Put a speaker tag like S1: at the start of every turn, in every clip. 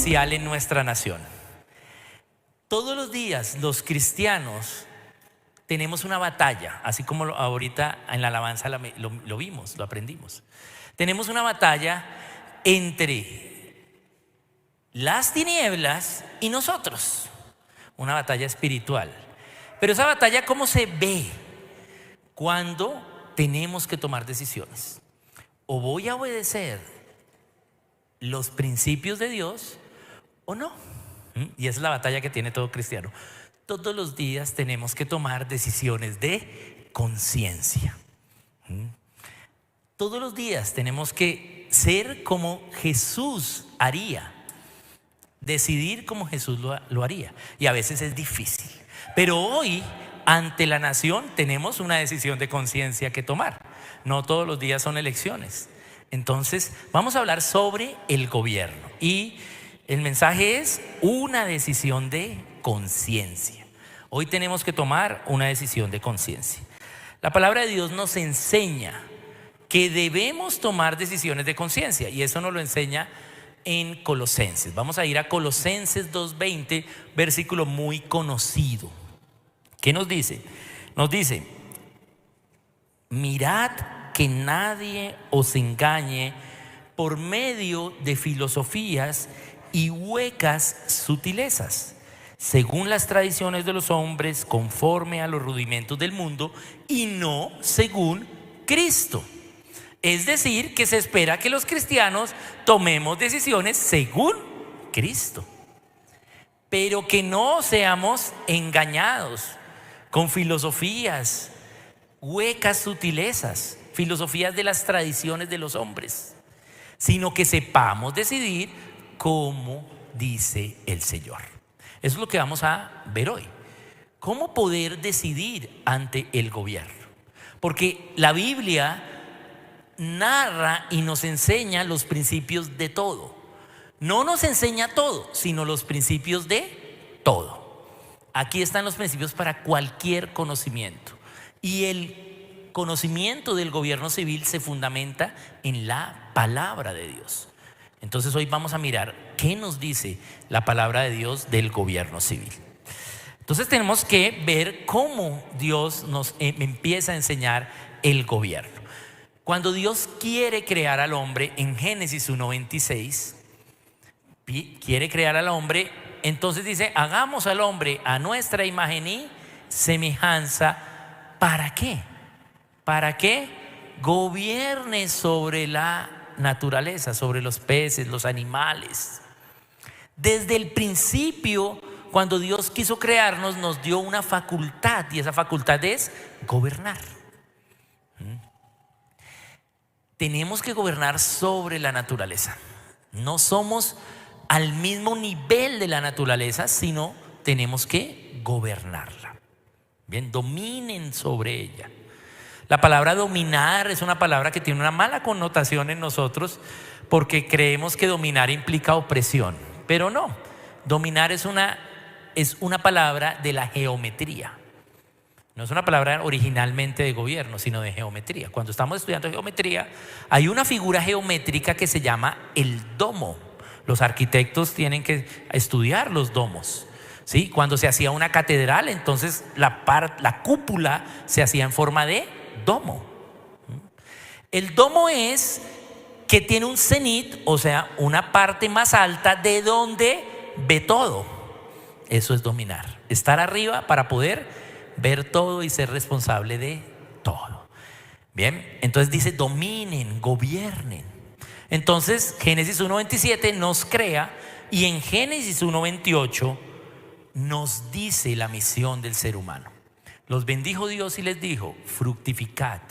S1: especial en nuestra nación. Todos los días los cristianos tenemos una batalla, así como ahorita en la alabanza lo vimos, lo aprendimos. Tenemos una batalla entre las tinieblas y nosotros, una batalla espiritual. Pero esa batalla, ¿cómo se ve? Cuando tenemos que tomar decisiones. O voy a obedecer los principios de Dios o no. Y esa es la batalla que tiene todo cristiano. Todos los días tenemos que tomar decisiones de conciencia. Todos los días tenemos que ser como Jesús haría, decidir como Jesús lo haría. Y a veces es difícil. Pero hoy, ante la nación, tenemos una decisión de conciencia que tomar. No todos los días son elecciones. Entonces, vamos a hablar sobre el gobierno. Y el mensaje es una decisión de conciencia. Hoy tenemos que tomar una decisión de conciencia. La palabra de Dios nos enseña que debemos tomar decisiones de conciencia, y eso nos lo enseña en Colosenses. Vamos a ir a Colosenses 2:20, versículo muy conocido. ¿Qué nos dice? Nos dice: mirad que nadie os engañe por medio de filosofías y huecas sutilezas, según las tradiciones de los hombres, conforme a los rudimentos del mundo, y no según Cristo. Es decir, que se espera que los cristianos tomemos decisiones según Cristo, pero que no seamos engañados con filosofías, huecas sutilezas, filosofías de las tradiciones de los hombres, sino que sepamos decidir como dice el Señor. Eso es lo que vamos a ver hoy. ¿Cómo poder decidir ante el gobierno? Porque la Biblia narra y nos enseña los principios de todo. No nos enseña todo, sino los principios de todo. Aquí están los principios para cualquier conocimiento. Y el conocimiento del gobierno civil se fundamenta en la palabra de Dios. Entonces hoy vamos a mirar qué nos dice la palabra de Dios del gobierno civil. Entonces tenemos que ver cómo Dios nos empieza a enseñar el gobierno. Cuando Dios quiere crear al hombre en Génesis 1:26, quiere crear al hombre, entonces dice: hagamos al hombre a nuestra imagen y semejanza. ¿Para qué? Para que gobierne sobre la naturaleza, sobre los peces, los animales. Desde el principio, cuando Dios quiso crearnos, nos dio una facultad, y esa facultad es gobernar. Tenemos que gobernar sobre la naturaleza. No somos al mismo nivel de la naturaleza, sino tenemos que gobernarla. Bien, dominen sobre ella. La palabra dominar es una palabra que tiene una mala connotación en nosotros, porque creemos que dominar implica opresión, pero no. Dominar es una palabra de la geometría. No es una palabra originalmente de gobierno, sino de geometría. Cuando estamos estudiando geometría, hay una figura geométrica que se llama el domo. Los arquitectos tienen que estudiar los domos. ¿Sí? Cuando se hacía una catedral, entonces la cúpula se hacía en forma de domo. El domo es que tiene un cenit, o sea, una parte más alta de donde ve todo. Eso es dominar. Estar arriba para poder ver todo y ser responsable de todo. Bien, entonces dice: dominen, gobiernen. Entonces Génesis 1:27 nos crea, y en Génesis 1:28 nos dice la misión del ser humano. Los bendijo Dios y les dijo: fructificad,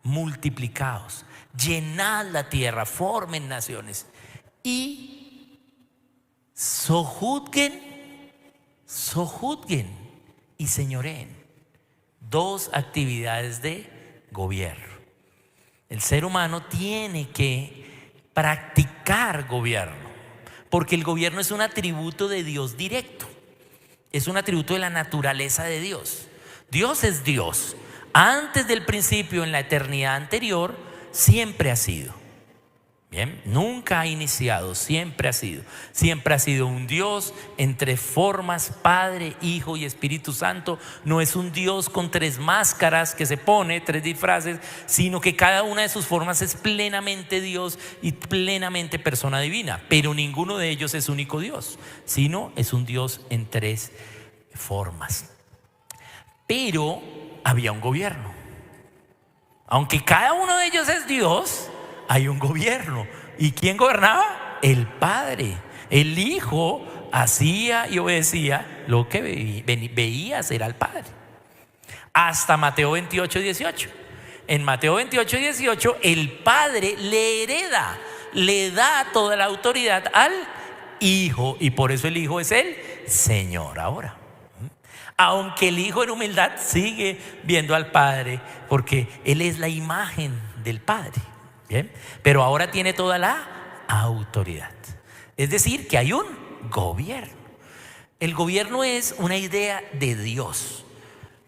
S1: multiplicaos, llenad la tierra, formen naciones y sojuzguen y señoreen. Dos actividades de gobierno. El ser humano tiene que practicar gobierno, porque el gobierno es un atributo de Dios directo. Es un atributo de la naturaleza de Dios. Dios es Dios. Antes del principio, en la eternidad anterior, siempre ha sido. Bien, nunca ha iniciado, siempre ha sido un Dios entre formas, Padre, Hijo y Espíritu Santo. No es un Dios con tres máscaras que se pone, tres disfraces, sino que cada una de sus formas es plenamente Dios y plenamente persona divina. Pero ninguno de ellos es único Dios, sino es un Dios en tres formas. Pero había un gobierno. Aunque cada uno de ellos es Dios, hay un gobierno. ¿Y quién gobernaba? El Padre. El Hijo hacía y obedecía lo que veía hacer al Padre. Hasta Mateo 28, 18. En Mateo 28, 18, el Padre le hereda, le da toda la autoridad al Hijo. Y por eso el Hijo es el Señor ahora. Aunque el Hijo en humildad sigue viendo al Padre, porque Él es la imagen del Padre. ¿Bien? Pero ahora tiene toda la autoridad. Es decir, que hay un gobierno. El gobierno es una idea de Dios.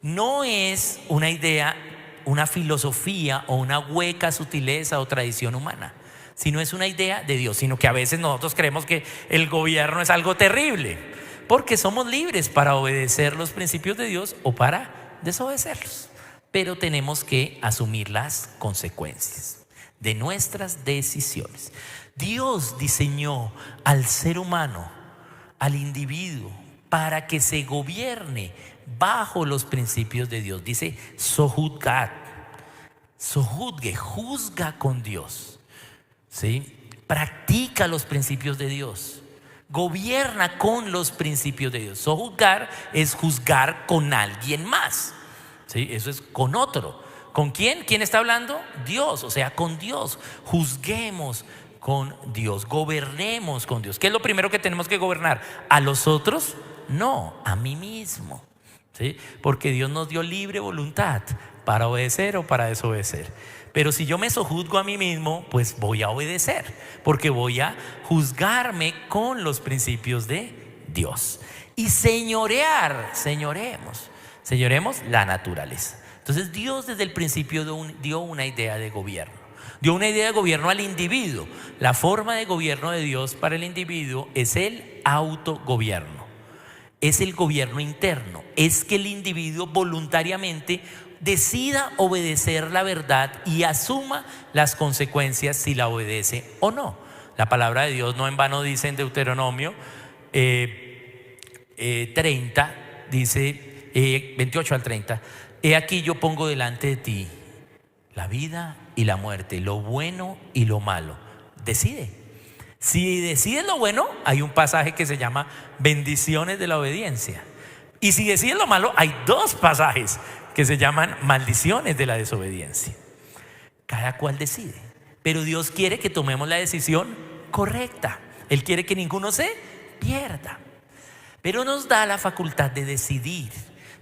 S1: No es una idea, una filosofía o una hueca sutileza o tradición humana, sino es una idea de Dios. Sino que a veces nosotros creemos que el gobierno es algo terrible, porque somos libres para obedecer los principios de Dios o para desobedecerlos. Pero tenemos que asumir las consecuencias de nuestras decisiones. Dios diseñó al ser humano, al individuo, para que se gobierne bajo los principios de Dios. Dice sojuzgar, sojuzgue, juzga con Dios, ¿sí? Practica los principios de Dios. Gobierna con los principios de Dios. Sojuzgar es juzgar con alguien más, ¿sí? Eso es con otro. ¿Con quién? ¿Quién está hablando? Dios, o sea, con Dios. Juzguemos con Dios, gobernemos con Dios. ¿Qué es lo primero que tenemos que gobernar? ¿A los otros? No, a mí mismo, ¿sí? Porque Dios nos dio libre voluntad para obedecer o para desobedecer. Pero si yo me sojuzgo a mí mismo, pues voy a obedecer, porque voy a juzgarme con los principios de Dios. Y señoremos la naturaleza. Entonces Dios desde el principio dio una idea de gobierno. Dio una idea de gobierno al individuo. La forma de gobierno de Dios para el individuo es el autogobierno. Es el gobierno interno. Es que el individuo voluntariamente decida obedecer la verdad y asuma las consecuencias si la obedece o no. La palabra de Dios no en vano dice en Deuteronomio 30, dice 28 al 30. He aquí yo pongo delante de ti la vida y la muerte, lo bueno y lo malo. Decide. Si decides lo bueno, hay un pasaje que se llama bendiciones de la obediencia. Y si decides lo malo, hay dos pasajes que se llaman maldiciones de la desobediencia. Cada cual decide. Pero Dios quiere que tomemos la decisión correcta. Él quiere que ninguno se pierda. Pero nos da la facultad de decidir.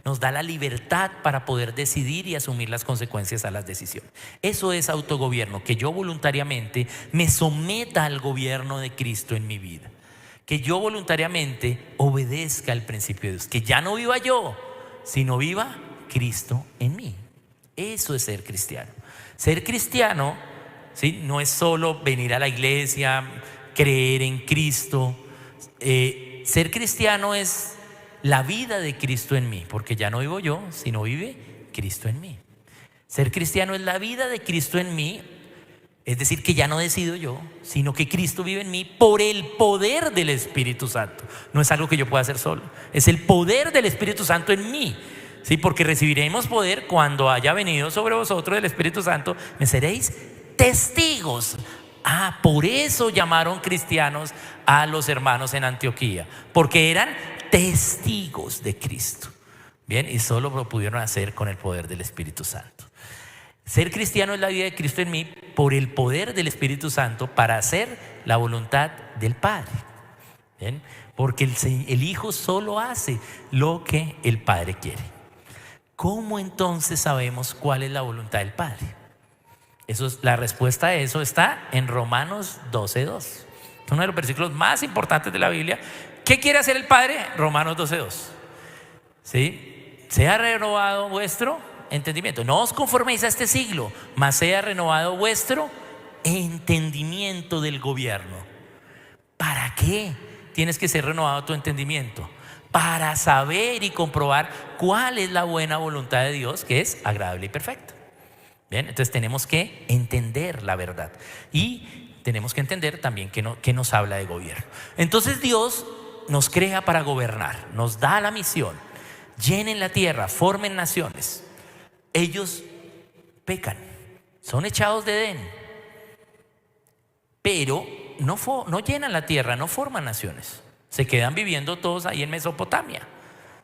S1: Nos da la libertad para poder decidir y asumir las consecuencias a las decisiones. Eso es autogobierno, que yo voluntariamente me someta al gobierno de Cristo en mi vida. Que yo voluntariamente obedezca al principio de Dios. Que ya no viva yo, sino viva Cristo en mí. Eso es ser cristiano. Ser cristiano, ¿sí? No es solo venir a la iglesia, creer en Cristo. Ser cristiano es la vida de Cristo en mí, porque ya no vivo yo, sino vive Cristo en mí. Ser cristiano es la vida de Cristo en mí, es decir, que ya no decido yo, sino que Cristo vive en mí por el poder del Espíritu Santo. No es algo que yo pueda hacer solo, es el poder del Espíritu Santo en mí. Sí, porque recibiremos poder cuando haya venido sobre vosotros el Espíritu Santo, me seréis testigos. Por eso llamaron cristianos a los hermanos en Antioquía, porque eran testigos de Cristo. Bien, y solo lo pudieron hacer con el poder del Espíritu Santo. Ser cristiano es la vida de Cristo en mí por el poder del Espíritu Santo para hacer la voluntad del Padre. Bien, porque el Hijo solo hace lo que el Padre quiere. ¿Cómo entonces sabemos cuál es la voluntad del Padre? La respuesta a eso está en Romanos 12:2. Es uno de los versículos más importantes de la Biblia. ¿Qué quiere hacer el Padre? Romanos 12:2. ¿Sí? Sea renovado vuestro entendimiento. No os conforméis a este siglo, mas sea renovado vuestro entendimiento del gobierno. ¿Para qué tienes que ser renovado tu entendimiento? Para saber y comprobar cuál es la buena voluntad de Dios, que es agradable y perfecta. Bien, entonces tenemos que entender la verdad y tenemos que entender también que nos habla de gobierno. Entonces Dios nos crea para gobernar, nos da la misión: llenen la tierra, formen naciones. Ellos pecan, son echados de Edén, pero no llenan la tierra, no forman naciones. Se quedan viviendo todos ahí en Mesopotamia.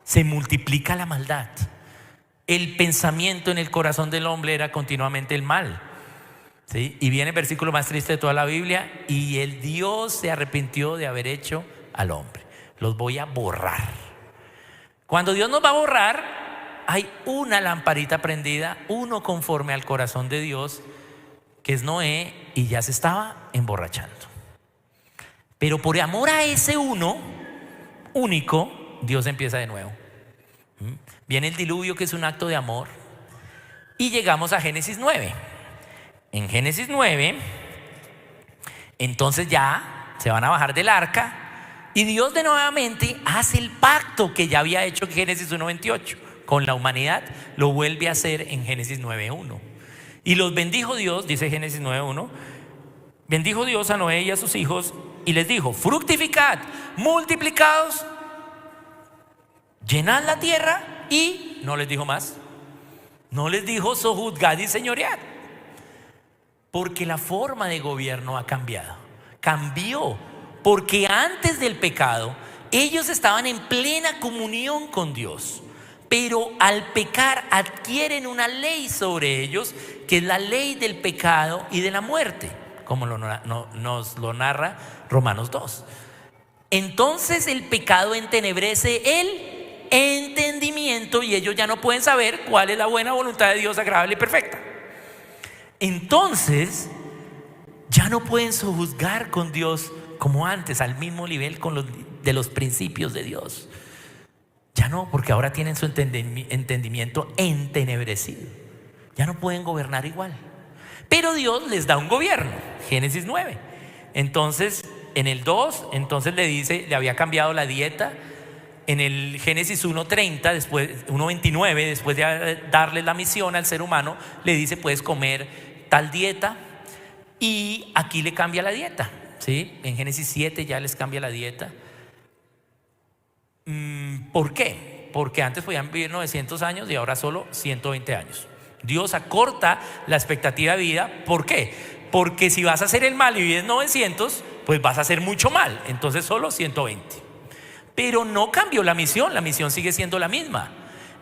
S1: Se multiplica la maldad. El pensamiento en el corazón del hombre era continuamente el mal, ¿sí? Y viene el versículo más triste de toda la Biblia: y el Dios se arrepintió de haber hecho al hombre. Los voy a borrar. Cuando Dios nos va a borrar, hay una lamparita prendida, uno conforme al corazón de Dios, que es Noé, y ya se estaba emborrachando. Pero por amor a ese uno único, Dios empieza de nuevo. Viene el diluvio, que es un acto de amor, y llegamos a Génesis 9. En Génesis 9, entonces ya se van a bajar del arca y Dios de nuevamente hace el pacto que ya había hecho en Génesis 1:28 con la humanidad. Lo vuelve a hacer en Génesis 9:1. Y los bendijo Dios, dice Génesis 9:1. Bendijo Dios a Noé y a sus hijos y les dijo: fructificad, multiplicaos, llenad la tierra. Y no les dijo más. No les dijo sojuzgad y señoread, porque la forma de gobierno ha cambiado. Cambió porque antes del pecado ellos estaban en plena comunión con Dios, pero al pecar adquieren una ley sobre ellos, que es la ley del pecado y de la muerte, como nos lo narra Romanos 2. Entonces el pecado entenebrece el entendimiento y ellos ya no pueden saber cuál es la buena voluntad de Dios, agradable y perfecta. Entonces ya no pueden sojuzgar con Dios como antes, al mismo nivel de los principios de Dios. Ya no, porque ahora tienen su entendimiento entenebrecido. Ya no pueden gobernar igual. Pero Dios les da un gobierno, Génesis 9. Entonces en el 2, entonces le había cambiado la dieta. En el Génesis 1:30, después 1:29, después de darle la misión al ser humano, le dice: puedes comer tal dieta. Y aquí le cambia la dieta, ¿sí? En Génesis 7 ya les cambia la dieta. ¿Por qué? Porque antes podían vivir 900 años y ahora solo 120 años. Dios acorta la expectativa de vida. ¿Por qué? Porque si vas a hacer el mal y vives 900, pues vas a hacer mucho mal. Entonces solo 120. Pero no cambió la misión sigue siendo la misma.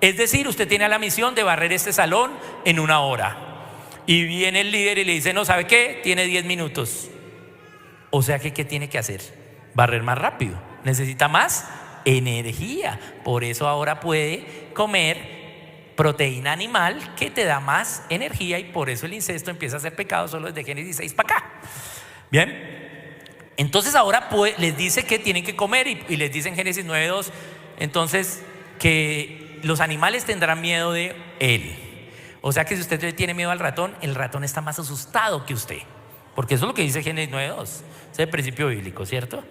S1: Es decir, usted tiene la misión de barrer este salón en 1 hora. Y viene el líder y le dice: no, ¿sabe qué? Tiene 10 minutos. O sea que, ¿qué tiene que hacer? Barrer más rápido. Necesita más energía. Por eso ahora puede comer proteína animal que te da más energía, y por eso el incesto empieza a ser pecado solo desde Génesis 6 para acá. Bien. Entonces ahora les dice que tienen que comer y les dice en Génesis 9:2 entonces que los animales tendrán miedo de él. O sea que si usted tiene miedo al ratón, el ratón está más asustado que usted, porque eso es lo que dice Génesis 9:2. Ese es el principio bíblico, ¿cierto?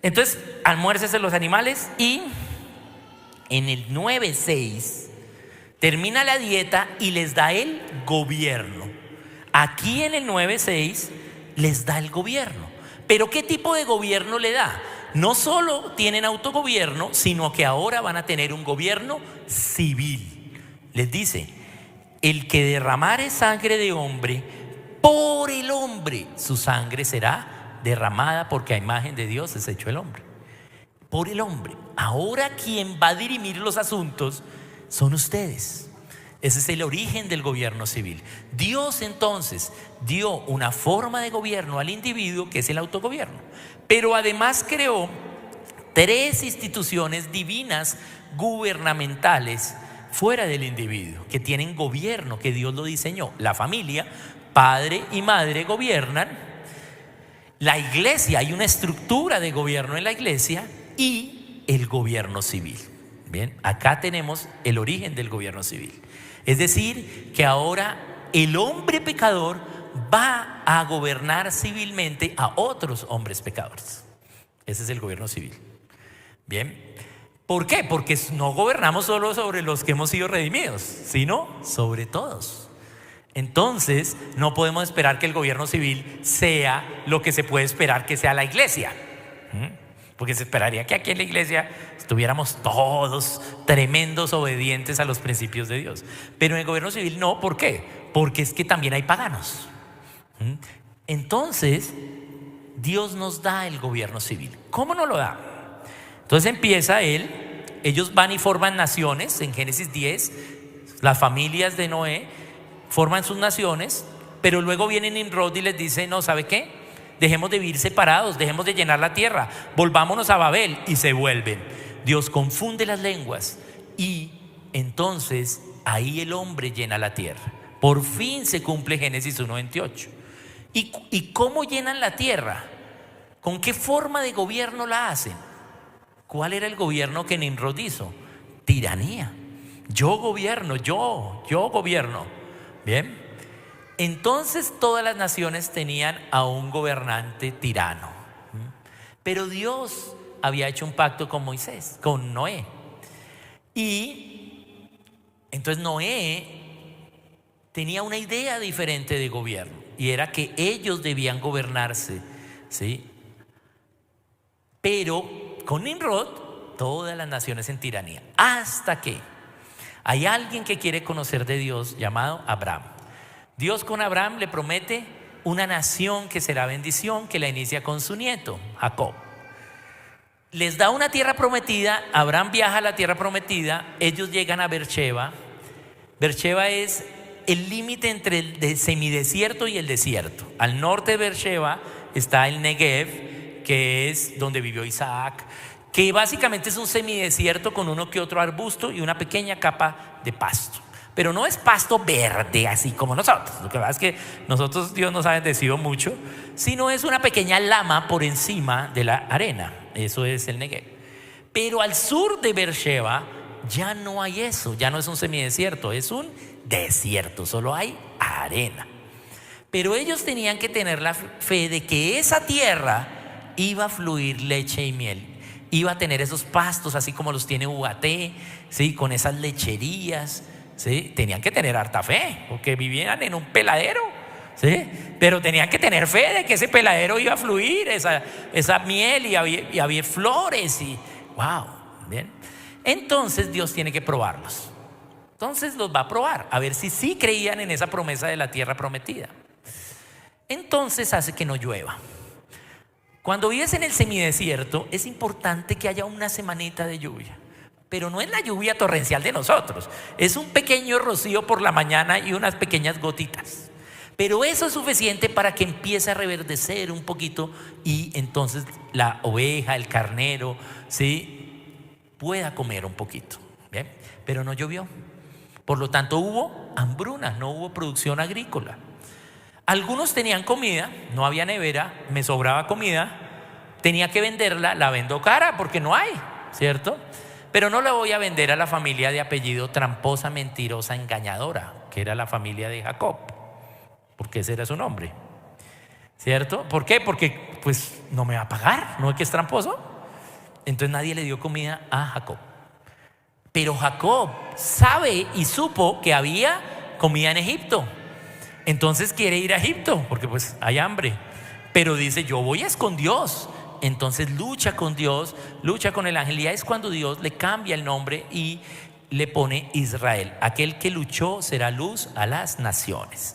S1: Entonces almuércese los animales, y en el 9:6 termina la dieta y les da el gobierno. Aquí en el 9:6 les da el gobierno. Pero ¿qué tipo de gobierno le da? No solo tienen autogobierno, sino que ahora van a tener un gobierno civil. Les dice: el que derramare sangre de hombre, por el hombre su sangre será derramada, porque a imagen de Dios es hecho el hombre. Por el hombre. Ahora quien va a dirimir los asuntos son ustedes. Ese es el origen del gobierno civil. Dios entonces dio una forma de gobierno al individuo, que es el autogobierno, pero además creó 3 instituciones divinas gubernamentales fuera del individuo, que tienen gobierno, que Dios lo diseñó. La familia, padre y madre gobiernan. La iglesia, hay una estructura de gobierno en la iglesia, y el gobierno civil. Bien, acá tenemos el origen del gobierno civil. Es decir, que ahora el hombre pecador va a gobernar civilmente a otros hombres pecadores. Ese es el gobierno civil. Bien. ¿Por qué? Porque no gobernamos solo sobre los que hemos sido redimidos, sino sobre todos. Entonces, no podemos esperar que el gobierno civil sea lo que se puede esperar que sea la iglesia. Porque se esperaría que aquí en la iglesia estuviéramos todos tremendos obedientes a los principios de Dios. Pero en el gobierno civil no. ¿Por qué? Porque es que también hay paganos. Entonces, Dios nos da el gobierno civil. ¿Cómo nos lo da? Entonces empieza ellos van y forman naciones. En Génesis 10, las familias de Noé forman sus naciones, pero luego viene Nimrod y les dice: no, ¿sabe qué? Dejemos de vivir separados, dejemos de llenar la tierra, volvámonos a Babel. Y se vuelven. Dios confunde las lenguas y entonces ahí el hombre llena la tierra. Por fin se cumple Génesis 1:28. ¿Y cómo llenan la tierra? ¿Con qué forma de gobierno la hacen? ¿Cuál era el gobierno que Nimrod hizo? Tiranía. Yo gobierno, yo gobierno. Bien. Entonces todas las naciones tenían a un gobernante tirano. Pero Dios había hecho un pacto con Moisés, con Noé. Y entonces Noé tenía una idea diferente de gobierno, y era que ellos debían gobernarse, ¿sí? Pero con Nimrod, todas las naciones en tiranía. Hasta que hay alguien que quiere conocer de Dios llamado Abraham. Dios con Abraham le promete una nación que será bendición, que la inicia con su nieto, Jacob. Les da una tierra prometida. Abraham viaja a la tierra prometida. Ellos llegan a Beersheba. Beersheba es el límite entre el semidesierto y el desierto. Al norte de Beersheba está el Negev, que es donde vivió Isaac, que básicamente es un semidesierto con uno que otro arbusto y una pequeña capa de pasto. Pero no es pasto verde así como nosotros. Lo que pasa es que nosotros, Dios nos ha bendecido mucho, sino es una pequeña lama por encima de la arena. Eso es el Negev. Pero al sur de Beersheba ya no hay eso. Ya no es un semidesierto, es un desierto. Solo hay arena. Pero ellos tenían que tener la fe de que esa tierra iba a fluir leche y miel. Iba a tener esos pastos así como los tiene Ubaté, ¿sí? Con esas lecherías, ¿sí? Tenían que tener harta fe, porque vivían en un peladero, ¿sí? Pero tenían que tener fe de que ese peladero iba a fluir esa miel, y había flores y wow, bien. Entonces Dios tiene que probarlos. Entonces los va a probar a ver si sí creían en esa promesa de la tierra prometida. Entonces hace que no llueva. Cuando vives en el semidesierto es importante que haya una semanita de lluvia, pero no es la lluvia torrencial de nosotros. Es un pequeño rocío por la mañana y unas pequeñas gotitas. Pero eso es suficiente para que empiece a reverdecer un poquito y entonces la oveja, el carnero, ¿sí?, pueda comer un poquito. ¿Bien? Pero no llovió. Por lo tanto hubo hambruna, no hubo producción agrícola. Algunos tenían comida, no había nevera, me sobraba comida, tenía que venderla, la vendo cara porque no hay, ¿cierto? Pero no la voy a vender a la familia de apellido tramposa, mentirosa, engañadora, que era la familia de Jacob, porque ese era su nombre, ¿cierto? ¿Por qué? Porque pues no me va a pagar, ¿no es que es tramposo? Entonces nadie le dio comida a Jacob. Pero Jacob sabe y supo que había comida en Egipto. Entonces quiere ir a Egipto porque pues hay hambre, pero dice: yo voy es con Dios. Entonces lucha con Dios, lucha con el ángel, y es cuando Dios le cambia el nombre y le pone Israel. Aquel que luchó será luz a las naciones.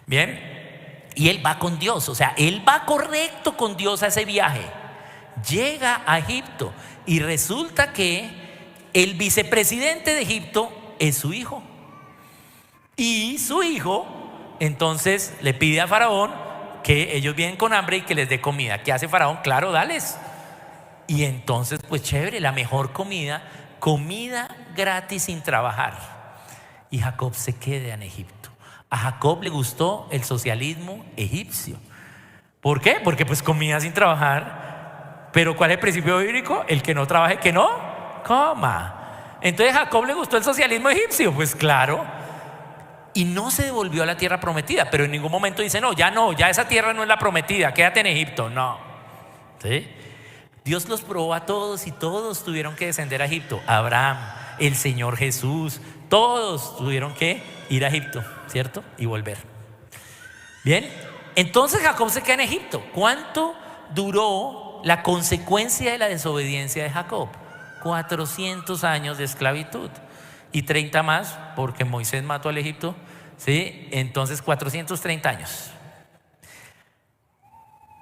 S1: Bien, y él va con Dios, o sea, él va correcto con Dios a ese viaje. Llega a Egipto y resulta que el vicepresidente de Egipto es su hijo, y su hijo entonces le pide a Faraón que ellos vienen con hambre y que les dé comida. ¿Qué hace Faraón? Claro, dales. Y entonces pues chévere, la mejor comida gratis sin trabajar. Y Jacob se queda en Egipto. A Jacob le gustó el socialismo egipcio. ¿Por qué? Porque pues comida sin trabajar. Pero ¿cuál es el principio bíblico? El que no trabaje, que no coma. Entonces a Jacob le gustó el socialismo egipcio. Pues claro. y no se devolvió a la tierra prometida, pero en ningún momento dice, no, ya esa tierra no es la prometida, quédate en Egipto. No. ¿Sí? Dios los probó a todos y todos tuvieron que descender a Egipto. Abraham, el Señor Jesús, todos tuvieron que ir a Egipto, ¿cierto? Y volver. Bien, entonces Jacob se queda en Egipto. ¿Cuánto duró la consecuencia de la desobediencia de Jacob? 400 años de esclavitud y 30 más porque Moisés mató al Egipto, ¿sí? Entonces 430 años.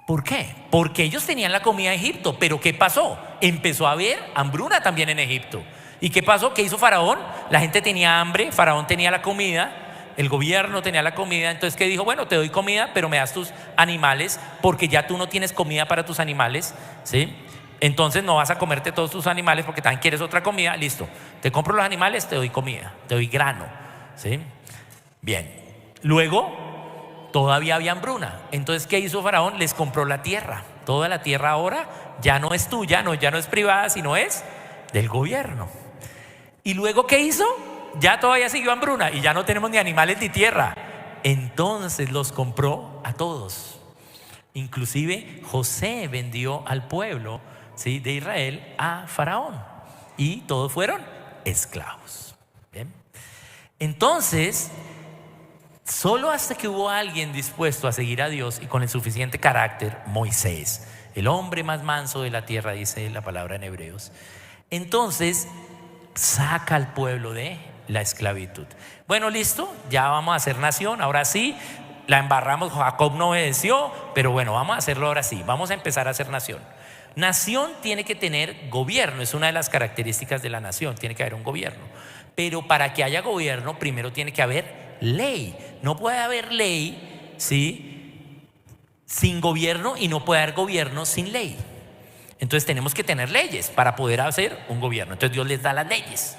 S1: ¿Por qué? Porque ellos tenían la comida de Egipto, pero ¿qué pasó? Empezó a haber hambruna también en Egipto. ¿Y qué pasó? ¿Qué hizo Faraón? La gente tenía hambre, Faraón tenía la comida, el gobierno tenía la comida. Entonces, ¿qué dijo? Bueno, te doy comida, pero me das tus animales, porque ya tú no tienes comida para tus animales, ¿sí? Entonces no vas a comerte todos tus animales porque también quieres otra comida. Listo, te compro los animales, te doy comida, te doy grano, ¿sí? Bien, luego todavía había hambruna. Entonces, ¿qué hizo Faraón? Les compró la tierra. Toda la tierra ahora ya no es tuya, ya no es privada, sino es del gobierno. ¿Y luego qué hizo? Ya todavía siguió hambruna y ya no tenemos ni animales ni tierra. Entonces los compró a todos. Inclusive José vendió al pueblo, ¿sí?, de Israel a Faraón y todos fueron esclavos. ¿Bien? Entonces, solo hasta que hubo alguien dispuesto a seguir a Dios y con el suficiente carácter, Moisés, el hombre más manso de la tierra, dice la palabra en Hebreos, entonces saca al pueblo de la esclavitud. Bueno, listo, ya vamos a hacer nación. Ahora sí, la embarramos, Jacob no obedeció, pero bueno, vamos a hacerlo ahora sí. Vamos a empezar a hacer nación. Nación tiene que tener gobierno, es una de las características de la nación, tiene que haber un gobierno. Pero para que haya gobierno, primero tiene que haber ley. No puede haber ley, ¿sí?, sin gobierno, y no puede haber gobierno sin ley. Entonces tenemos que tener leyes para poder hacer un gobierno. Entonces Dios les da las leyes.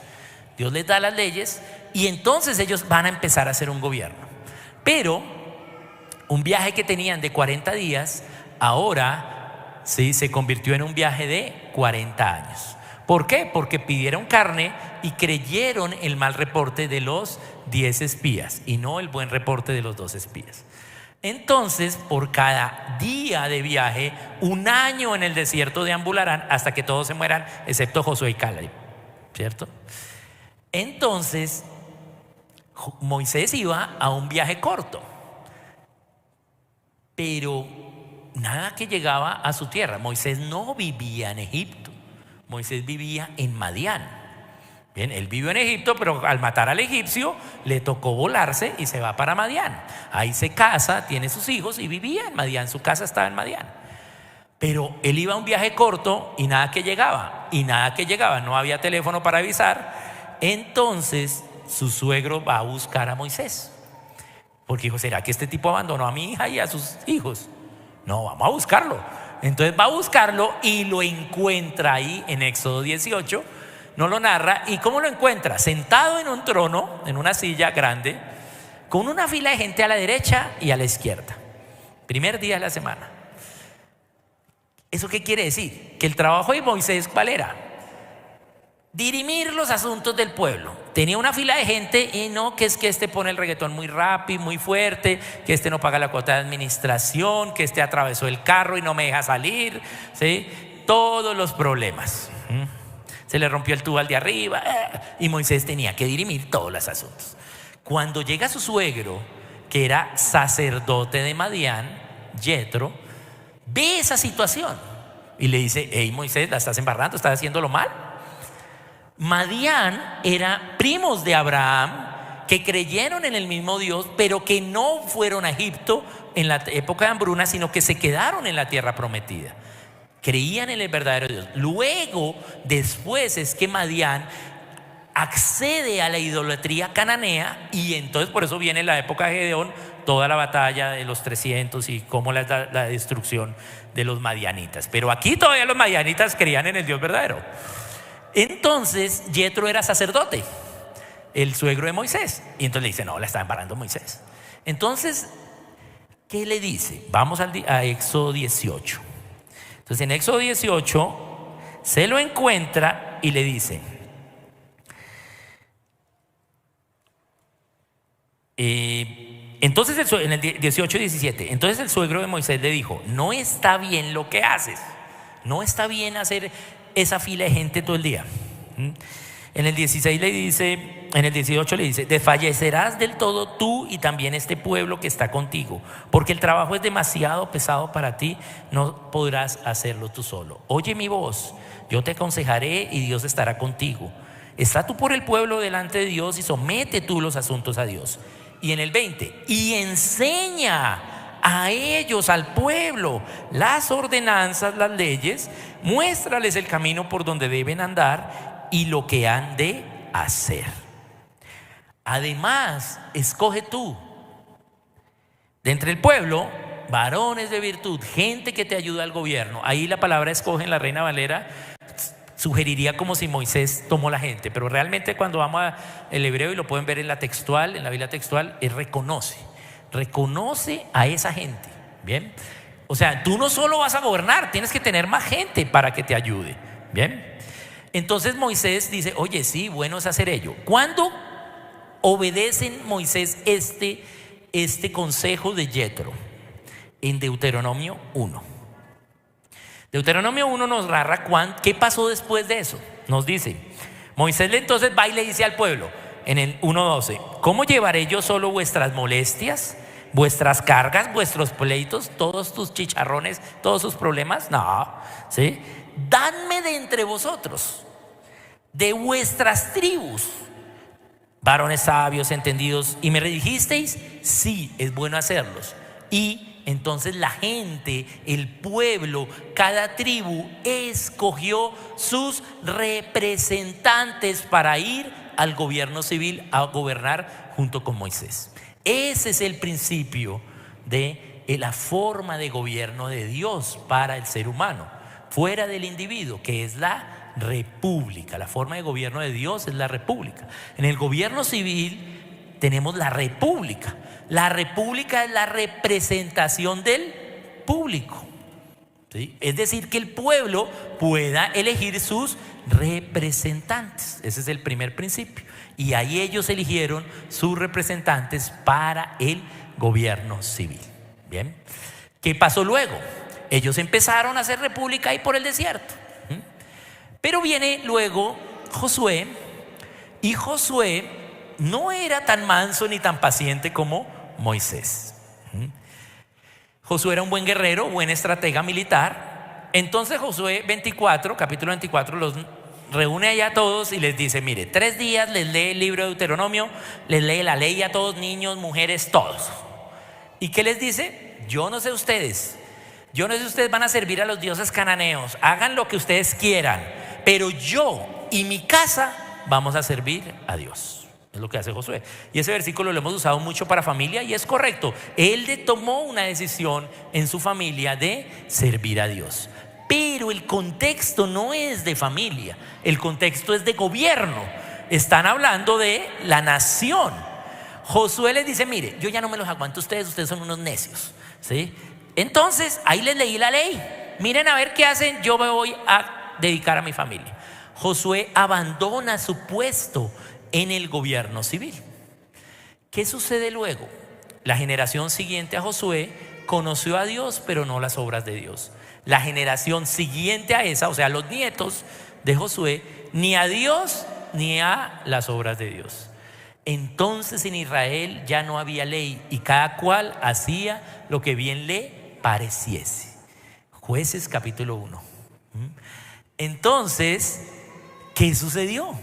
S1: Dios les da las leyes y entonces ellos van a empezar a hacer un gobierno. Pero un viaje que tenían de 40 días, ahora sí se convirtió en un viaje de 40 años. ¿Por qué? Porque pidieron carne y creyeron el mal reporte de los 10 espías y no el buen reporte de los 2 espías. Entonces, por cada día de viaje, 1 año en el desierto deambularán hasta que todos se mueran, excepto Josué y Caleb, ¿cierto? Entonces, Moisés iba a un viaje corto, pero nada que llegaba a su tierra. Moisés no vivía en Egipto, Moisés vivía en Madián. Bien, él vivió en Egipto, pero al matar al egipcio le tocó volarse y se va para Madián. Ahí se casa, tiene sus hijos y vivía en Madián, su casa estaba en Madián. Pero él iba a un viaje corto y nada que llegaba, no había teléfono para avisar. Entonces su suegro va a buscar a Moisés, porque dijo, ¿será que este tipo abandonó a mi hija y a sus hijos? No, vamos a buscarlo. Entonces va a buscarlo y lo encuentra ahí en Éxodo 18. No lo narra. ¿Y cómo lo encuentra? Sentado en un trono, en una silla grande, con una fila de gente a la derecha y a la izquierda. Primer día de la semana. ¿Eso qué quiere decir? Que el trabajo de Moisés, ¿cuál era? Dirimir los asuntos del pueblo. Tenía una fila de gente y no, que es que este pone el reggaetón muy rápido, muy fuerte, que este no paga la cuota de administración, que este atravesó el carro y no me deja salir, ¿sí? Todos los problemas. Se le rompió el tubo al de arriba y Moisés tenía que dirimir todos los asuntos. Cuando llega su suegro, que era sacerdote de Madián, Yetro, ve esa situación y le dice, hey Moisés, la estás embarrando, estás haciéndolo mal. Madián era primos de Abraham que creyeron en el mismo Dios, pero que no fueron a Egipto en la época de hambruna, sino que se quedaron en la tierra prometida. Creían en el verdadero Dios. Luego, después es que Madián accede a la idolatría cananea y entonces por eso viene la época de Gedeón, toda la batalla de los 300 y cómo la destrucción de los madianitas. Pero aquí todavía los madianitas creían en el Dios verdadero. Entonces Yetro era sacerdote, el suegro de Moisés, y entonces le dice, no, la está embarrando Moisés. Entonces, ¿qué le dice? Vamos a Éxodo 18. Entonces en Éxodo 18 se lo encuentra y le dice, Entonces en el 18 y 17, entonces el suegro de Moisés le dijo: no está bien lo que haces, no está bien hacer esa fila de gente todo el día. En el 16 le dice, en el 18 le dice: desfallecerás del todo tú y también este pueblo que está contigo, porque el trabajo es demasiado pesado para ti, no podrás hacerlo tú solo. Oye mi voz, yo te aconsejaré y Dios estará contigo. Está tú por el pueblo delante de Dios y somete tú los asuntos a Dios. Y en el 20, y enseña a ellos, al pueblo, las ordenanzas, las leyes, muéstrales el camino por donde deben andar y lo que han de hacer. Además, escoge tú de entre el pueblo varones de virtud, gente que te ayude al gobierno. Ahí la palabra escoge en la Reina Valera sugeriría como si Moisés tomó la gente, pero realmente cuando vamos al hebreo, y lo pueden ver en la textual, en la Biblia textual, es reconoce a esa gente. Bien, o sea, tú no solo vas a gobernar, tienes que tener más gente para que te ayude. Bien, entonces Moisés dice: oye, sí, bueno es hacer ello. ¿Cuándo obedecen Moisés este consejo de Yetro? En Deuteronomio 1. Deuteronomio 1 nos narra qué pasó después de eso. Nos dice: Moisés entonces va y le dice al pueblo en el 1:12: ¿cómo llevaré yo solo vuestras molestias, vuestras cargas, vuestros pleitos, todos tus chicharrones, todos sus problemas? No, ¿sí? Dadme de entre vosotros, de vuestras tribus, varones sabios, entendidos. Y me redijisteis: sí, es bueno hacerlos. Y entonces la gente, el pueblo, cada tribu escogió sus representantes para ir al gobierno civil a gobernar junto con Moisés. Ese es el principio de la forma de gobierno de Dios para el ser humano, fuera del individuo, que es la república. La forma de gobierno de Dios es la república. En el gobierno civil tenemos la república. La república es la representación del público, ¿sí? Es decir, que el pueblo pueda elegir sus representantes. Ese es el primer principio. Y ahí ellos eligieron sus representantes para el gobierno civil. Bien, ¿qué pasó luego? Ellos empezaron a hacer república ahí por el desierto. Pero viene luego Josué, y Josué no era tan manso ni tan paciente como Moisés. Josué era un buen guerrero, buen estratega militar. Entonces Josué 24, capítulo 24, los reúne allá a todos y les dice: mire, 3 días les lee el libro de Deuteronomio, les lee la ley a todos, niños, mujeres, todos. ¿Y qué les dice? Yo no sé ustedes van a servir a los dioses cananeos, hagan lo que ustedes quieran, pero yo y mi casa vamos a servir a Dios. Es lo que hace Josué. Y ese versículo lo hemos usado mucho para familia, y es correcto. Él tomó una decisión en su familia de servir a Dios. Pero el contexto no es de familia, el contexto es de gobierno. Están hablando de la nación. Josué les dice: mire, yo ya no me los aguanto ustedes son unos necios, ¿sí? Entonces ahí les leí la ley, miren a ver qué hacen, yo me voy a dedicar a mi familia. Josué abandona su puesto en el gobierno civil. ¿Qué sucede luego? La generación siguiente a Josué conoció a Dios, pero no las obras de Dios. La generación siguiente a esa, o sea, los nietos de Josué, ni a Dios ni a las obras de Dios. Entonces en Israel ya no había ley, y cada cual hacía lo que bien le pareciese. Jueces capítulo 1. Entonces, ¿qué sucedió?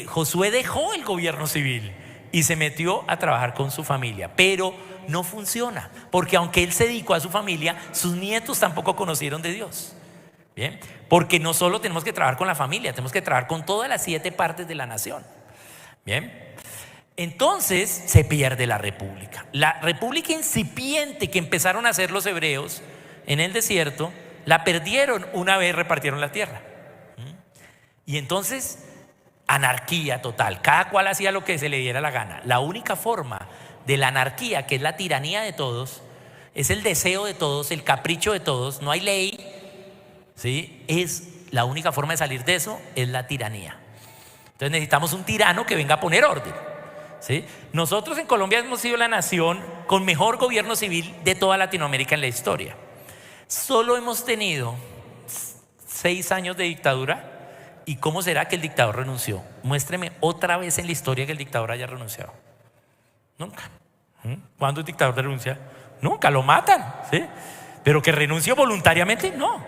S1: Josué dejó el gobierno civil y se metió a trabajar con su familia, pero no funciona, porque aunque él se dedicó a su familia, sus nietos tampoco conocieron de Dios. Bien, porque no solo tenemos que trabajar con la familia, tenemos que trabajar con todas las 7 partes de la nación. Bien, entonces se pierde la república incipiente que empezaron a hacer los hebreos en el desierto. La perdieron una vez repartieron la tierra. Y entonces anarquía total, cada cual hacía lo que se le diera la gana. La única forma de la anarquía, que es la tiranía de todos, es el deseo de todos, el capricho de todos, no hay ley, ¿sí? Es la única forma de salir de eso, es la tiranía. Entonces necesitamos un tirano que venga a poner orden, ¿sí? Nosotros en Colombia hemos sido la nación con mejor gobierno civil de toda Latinoamérica en la historia. Solo hemos tenido 6 años de dictadura. ¿Y cómo será que el dictador renunció? Muéstreme otra vez en la historia que el dictador haya renunciado. Nunca. ¿Cuándo el dictador renuncia? Nunca, lo matan, ¿sí? Pero que renunció voluntariamente, no,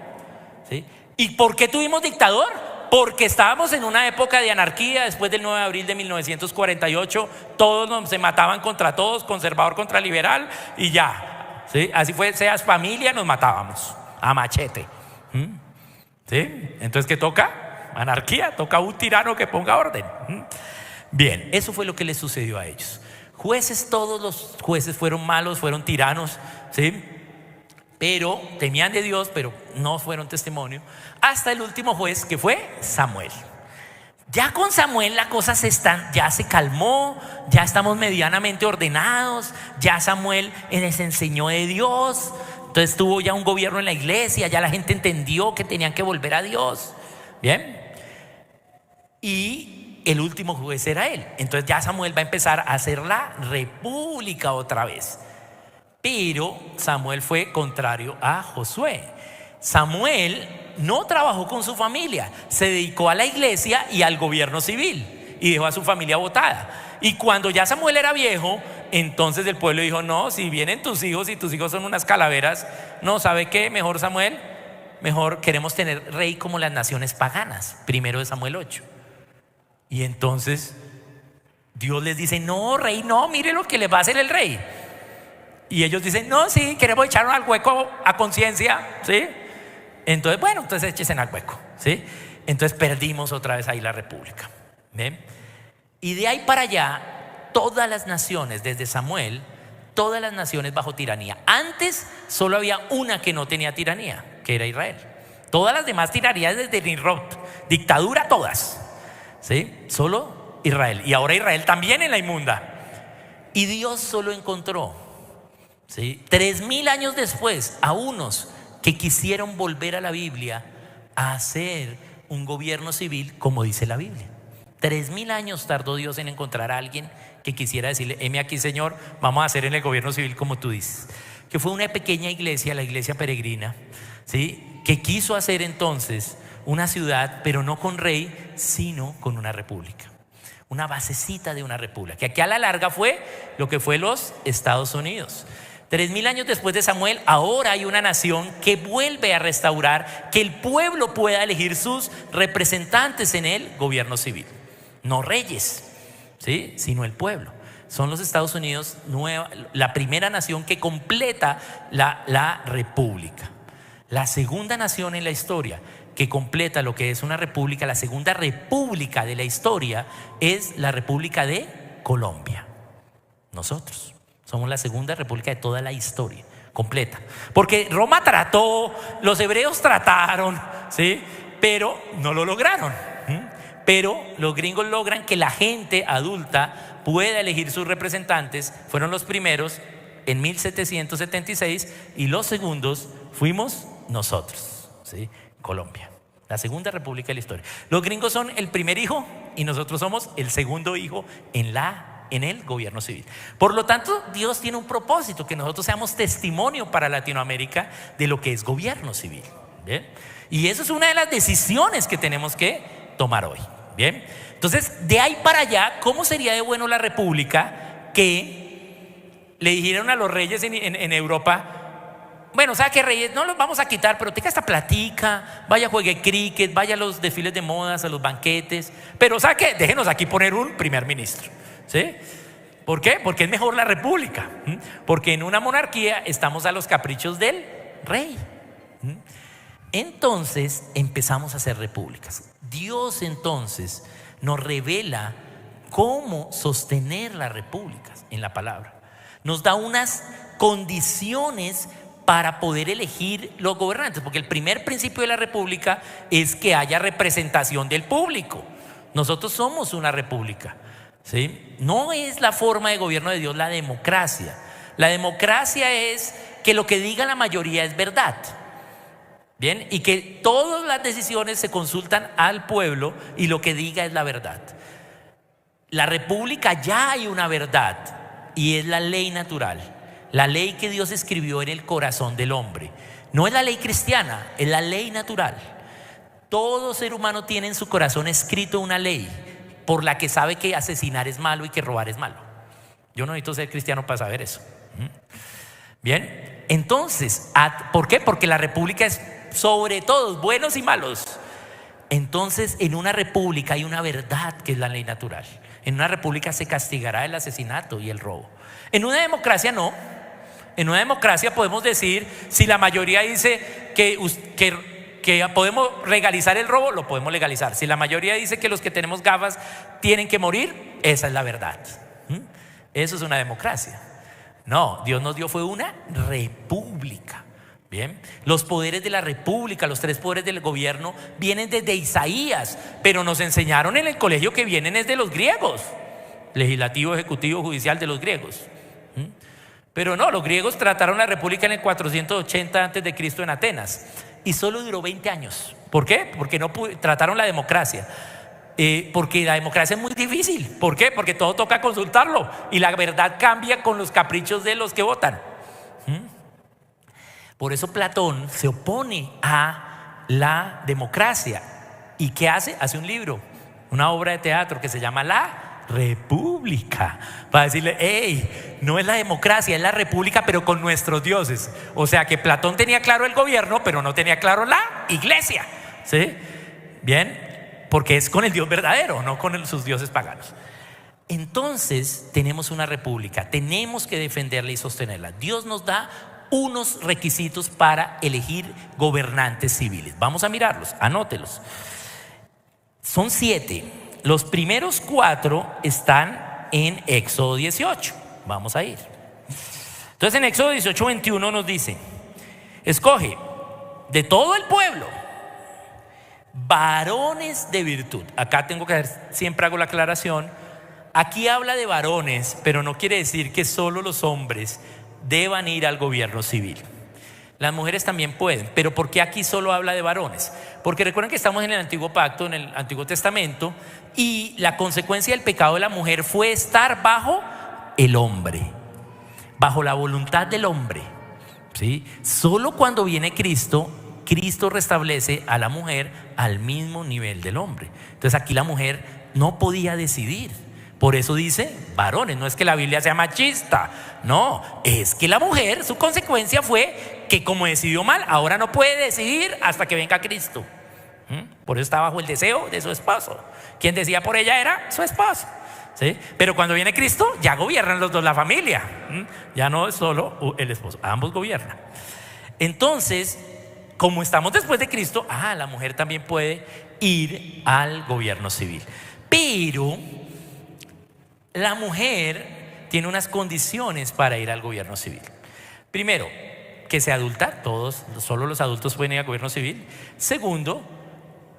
S1: ¿sí? ¿Y por qué tuvimos dictador? Porque estábamos en una época de anarquía. Después del 9 de abril de 1948, todos se mataban contra todos, conservador contra liberal, y ya, ¿sí? Así fue, seas familia, nos matábamos a machete, ¿sí? Entonces, ¿qué toca? Anarquía, toca un tirano que ponga orden. Bien, eso fue lo que les sucedió a ellos. Jueces, todos los jueces fueron malos, fueron tiranos, ¿sí? Pero temían de Dios, pero no fueron testimonio. Hasta el último juez, que fue Samuel. Ya con Samuel la cosa ya se calmó, ya estamos medianamente ordenados, ya Samuel les enseñó de Dios. Entonces tuvo ya un gobierno en la iglesia, ya la gente entendió que tenían que volver a Dios. Bien. Y el último juez era él. Entonces ya Samuel va a empezar a hacer la república otra vez. Pero Samuel fue contrario a Josué. Samuel no trabajó con su familia, se dedicó a la iglesia y al gobierno civil y dejó a su familia botada. Y cuando ya Samuel era viejo, entonces el pueblo dijo: no, si vienen tus hijos y tus hijos son unas calaveras, no, ¿sabe qué? Mejor Samuel, mejor queremos tener rey como las naciones paganas. Primero de Samuel 8. Y entonces Dios les dice: no, rey, no, mire lo que les va a hacer el rey. Y ellos dicen: no, sí, queremos echarnos al hueco a conciencia, ¿sí? Entonces, bueno, entonces échense al hueco, ¿sí? Entonces perdimos otra vez ahí la república, ¿ven? Y de ahí para allá, todas las naciones, desde Samuel, todas las naciones bajo tiranía. Antes solo había una que no tenía tiranía, que era Israel. Todas las demás tiranías desde Nimrod, dictadura todas, ¿sí? Solo Israel. Y ahora Israel también en la inmunda. Y Dios solo encontró, ¿sí?, 3000 años después, a unos que quisieron volver a la Biblia a hacer un gobierno civil como dice la Biblia. 3000 años tardó Dios en encontrar a alguien que quisiera decirle: heme aquí, Señor, vamos a hacer en el gobierno civil como tú dices. Que fue una pequeña iglesia, la iglesia peregrina, ¿sí?, que quiso hacer entonces una ciudad, pero no con rey, sino con una república. Una basecita de una república, que aquí a la larga fue lo que fue los Estados Unidos. 3000 años después de Samuel, ahora hay una nación que vuelve a restaurar, que el pueblo pueda elegir sus representantes en el gobierno civil. No reyes, ¿sí?, sino el pueblo. Son los Estados Unidos, la primera nación que completa la república. La segunda nación en la historia que completa lo que es una república, la segunda república de la historia, es la República de Colombia. Nosotros somos la segunda república de toda la historia completa, porque Roma trató, los hebreos trataron, ¿sí?, pero no lo lograron. Pero los gringos logran que la gente adulta pueda elegir sus representantes. Fueron los primeros en 1776 y los segundos fuimos nosotros, ¿sí?, Colombia, la segunda república de la historia. Los gringos son el primer hijo y nosotros somos el segundo hijo en el gobierno civil. Por lo tanto, Dios tiene un propósito, que nosotros seamos testimonio para Latinoamérica de lo que es gobierno civil. ¿Bien? Y eso es una de las decisiones que tenemos que tomar hoy. Bien, entonces de ahí para allá, ¿cómo sería de bueno la república que le dijeron a los reyes en Europa: bueno, ¿sabe qué, reyes? No los vamos a quitar, pero tenga esta platica, vaya, juegue cricket, vaya a los desfiles de modas, a los banquetes, pero ¿sabe qué? Déjenos aquí poner un primer ministro, ¿sí? ¿Por qué? Porque es mejor la república, porque en una monarquía estamos a los caprichos del rey. Entonces empezamos a hacer repúblicas. Dios entonces nos revela cómo sostener las repúblicas en la palabra. Nos da unas condiciones para poder elegir los gobernantes, porque el primer principio de la república es que haya representación del público. Nosotros somos una república, ¿sí? No es la forma de gobierno de Dios la democracia. La democracia es que lo que diga la mayoría es verdad. Bien, y que todas las decisiones se consultan al pueblo y lo que diga es la verdad. la república ya hay una verdad y es la ley natural, la ley que Dios escribió en el corazón del hombre. No es la ley cristiana, es la ley natural. Todo ser humano tiene en su corazón escrito una ley por la que sabe que asesinar es malo y que robar es malo. Yo no necesito ser cristiano para saber eso. Bien, entonces, ¿por qué? Porque la república es sobre todos, buenos y malos. Entonces, en una república hay una verdad que es la ley natural. En una república se castigará el asesinato y el robo. En una democracia no. En una democracia podemos decir, si la mayoría dice que podemos legalizar el robo, lo podemos legalizar. Si la mayoría dice que los que tenemos gafas tienen que morir, esa es la verdad. Eso es una democracia. No, Dios nos dio fue una república. Bien, los poderes de la república, los 3 poderes del gobierno vienen desde Isaías, pero nos enseñaron en el colegio que vienen desde los griegos. Legislativo, ejecutivo, judicial, de los griegos. Pero no, los griegos trataron la república en el 480 antes de Cristo en Atenas y solo duró 20 años. ¿Por qué? Porque no trataron la democracia. Porque la democracia es muy difícil. ¿Por qué? Porque todo toca consultarlo y la verdad cambia con los caprichos de los que votan. Por eso Platón se opone a la democracia. ¿Y qué hace? Hace un libro, una obra de teatro que se llama La República, para decirle, hey, no es la democracia, es la república, pero con nuestros dioses. O sea que Platón tenía claro el gobierno, pero no tenía claro la iglesia. ¿Sí? Bien, porque es con el Dios verdadero, no con sus dioses paganos. Entonces tenemos una república, tenemos que defenderla y sostenerla. Dios nos da unos requisitos para elegir gobernantes civiles. Vamos a mirarlos, anótelos. Son 7. Los primeros 4 están en Éxodo 18. Vamos a ir. Entonces en Éxodo 18, 21 nos dice: escoge de todo el pueblo varones de virtud. Acá tengo que hacer, siempre hago la aclaración. Aquí habla de varones, pero no quiere decir que solo los hombres deban ir al gobierno civil. Las mujeres también pueden, pero ¿por qué aquí solo habla de varones? Porque recuerden que estamos en el Antiguo Pacto, en el Antiguo Testamento, y la consecuencia del pecado de la mujer fue estar bajo el hombre, bajo la voluntad del hombre. ¿Sí? Solo cuando viene Cristo, Cristo restablece a la mujer al mismo nivel del hombre. Entonces aquí la mujer no podía decidir. Por eso dice varones, no es que la Biblia sea machista, no, es que la mujer, su consecuencia fue que como decidió mal, ahora no puede decidir hasta que venga Cristo. Por eso está bajo el deseo de su esposo. Quien decía por ella era su esposo. ¿Sí? Pero cuando viene Cristo, ya gobiernan los dos la familia. Ya no es solo el esposo, ambos gobiernan. Entonces, como estamos después de Cristo, la mujer también puede ir al gobierno civil. Pero la mujer tiene unas condiciones para ir al gobierno civil. Primero, que sea adulta, solo los adultos pueden ir al gobierno civil. Segundo,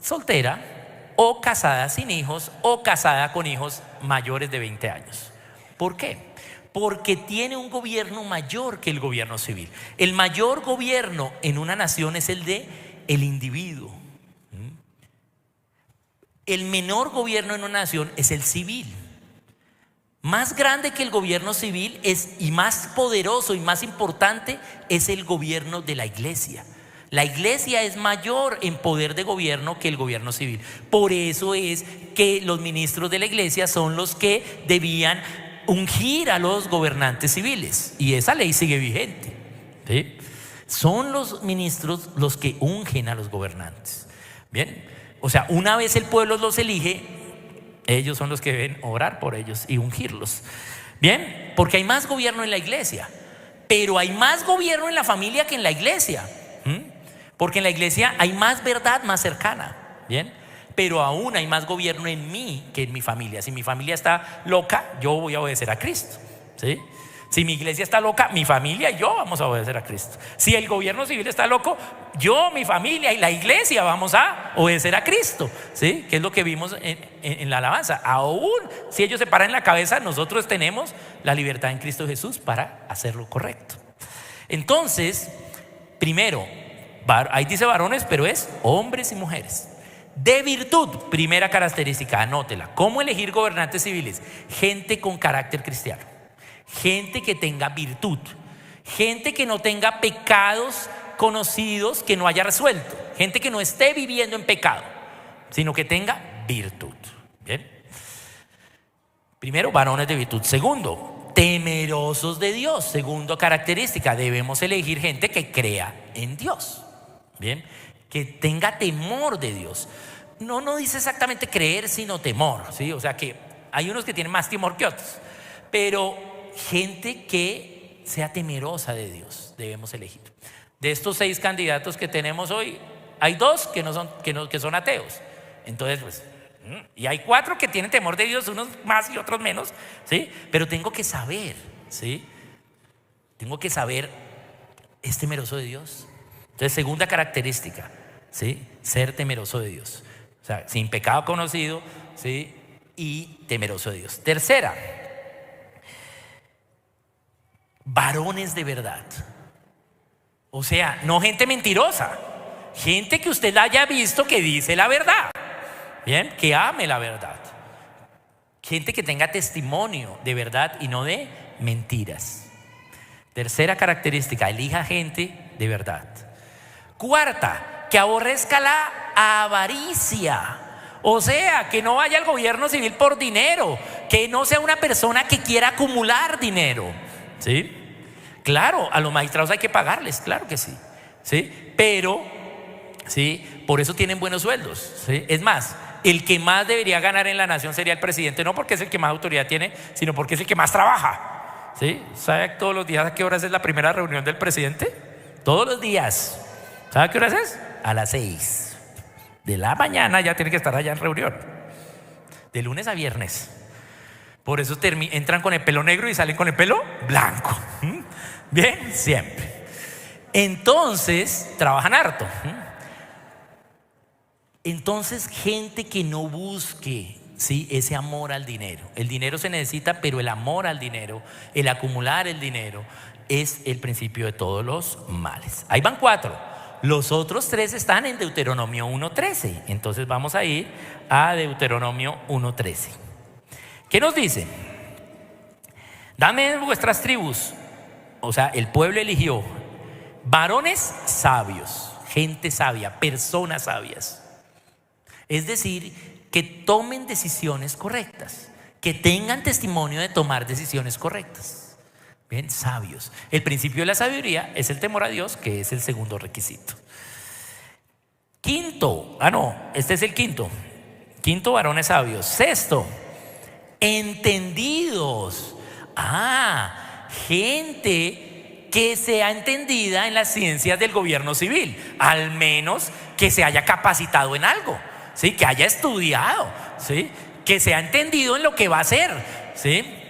S1: soltera o casada sin hijos o casada con hijos mayores de 20 años. ¿Por qué? Porque tiene un gobierno mayor que el gobierno civil. El mayor gobierno en una nación es el de el individuo. El menor gobierno en una nación es el civil. Más grande que el gobierno civil y más poderoso y más importante es el gobierno de la iglesia. La iglesia es mayor en poder de gobierno que el gobierno civil. Por eso es que los ministros de la iglesia son los que debían ungir a los gobernantes civiles. Y esa ley sigue vigente. ¿Sí? Son los ministros los que ungen a los gobernantes. Bien, o sea, una vez el pueblo los elige, ellos son los que deben orar por ellos y ungirlos. Bien, porque hay más gobierno en la iglesia, pero hay más gobierno en la familia que en la iglesia. Porque en la iglesia hay más verdad más cercana. Bien, pero aún hay más gobierno en mí que en mi familia. Si mi familia está loca, yo voy a obedecer a Cristo. ¿Sí? Si mi iglesia está loca, mi familia y yo vamos a obedecer a Cristo. Si el gobierno civil está loco, yo, mi familia y la iglesia vamos a obedecer a Cristo. ¿Sí? Que es lo que vimos en la alabanza. Aún si ellos se paran en la cabeza, nosotros tenemos la libertad en Cristo Jesús para hacer lo correcto. Entonces, primero, ahí dice varones, pero es hombres y mujeres. De virtud, primera característica, anótela. ¿Cómo elegir gobernantes civiles? Gente con carácter cristiano, gente que tenga virtud, gente que no tenga pecados conocidos que no haya resuelto, gente que no esté viviendo en pecado, sino que tenga virtud. Bien. Primero, varones de virtud. Segundo, temerosos de Dios. Segunda característica, debemos elegir gente que crea en Dios. Bien, que tenga temor de Dios. No dice exactamente creer, sino temor, ¿sí? O sea que hay unos que tienen más temor que otros, pero gente que sea temerosa de Dios debemos elegir. De estos 6 candidatos que tenemos hoy, hay 2 que son ateos. Entonces, pues, y hay 4 que tienen temor de Dios, unos más y otros menos, ¿sí? Pero tengo que saber, ¿sí? Tengo que saber, ¿es temeroso de Dios? Entonces, segunda característica, ¿sí? Ser temeroso de Dios. O sea, sin pecado conocido, ¿sí? Y temeroso de Dios. Tercera, varones de verdad. O sea, no gente mentirosa, gente que usted la haya visto que dice la verdad, bien, que ame la verdad, gente que tenga testimonio de verdad y no de mentiras. Tercera característica, elija gente de verdad. Cuarta, que aborrezca la avaricia. O sea, que no vaya al gobierno civil por dinero, que no sea una persona que quiera acumular dinero, ¿sí? Claro, a los magistrados hay que pagarles, claro que sí, ¿sí? Pero, ¿sí? Por eso tienen buenos sueldos, ¿sí? Es más, el que más debería ganar en la nación sería el presidente, no porque es el que más autoridad tiene, sino porque es el que más trabaja, ¿sí? ¿Sabe todos los días a qué horas es la primera reunión del presidente? Todos los días. ¿Sabe a qué horas es? A las 6 de la mañana ya tiene que estar allá en reunión, de lunes a viernes. Por eso entran con el pelo negro y salen con el pelo blanco. Bien, siempre. Entonces, trabajan harto. Entonces, gente que no busque, ¿sí?, ese amor al dinero. El dinero se necesita, pero el amor al dinero, el acumular el dinero, es el principio de todos los males. Ahí van 4. Los otros 3 están en Deuteronomio 1:13. Entonces vamos a ir a Deuteronomio 1:13. ¿Qué nos dice? Dame vuestras tribus. O sea, el pueblo eligió varones sabios, gente sabia, personas sabias. Es decir, que tomen decisiones correctas, que tengan testimonio de tomar decisiones correctas. Bien, sabios. El principio de la sabiduría es el temor a Dios, que es el segundo requisito. Quinto, este es el quinto. Quinto, varones sabios. Sexto, entendidos. Gente que sea entendida en las ciencias del gobierno civil, al menos que se haya capacitado en algo, ¿sí? Que haya estudiado, ¿sí? Que sea entendido en lo que va a hacer, ¿sí?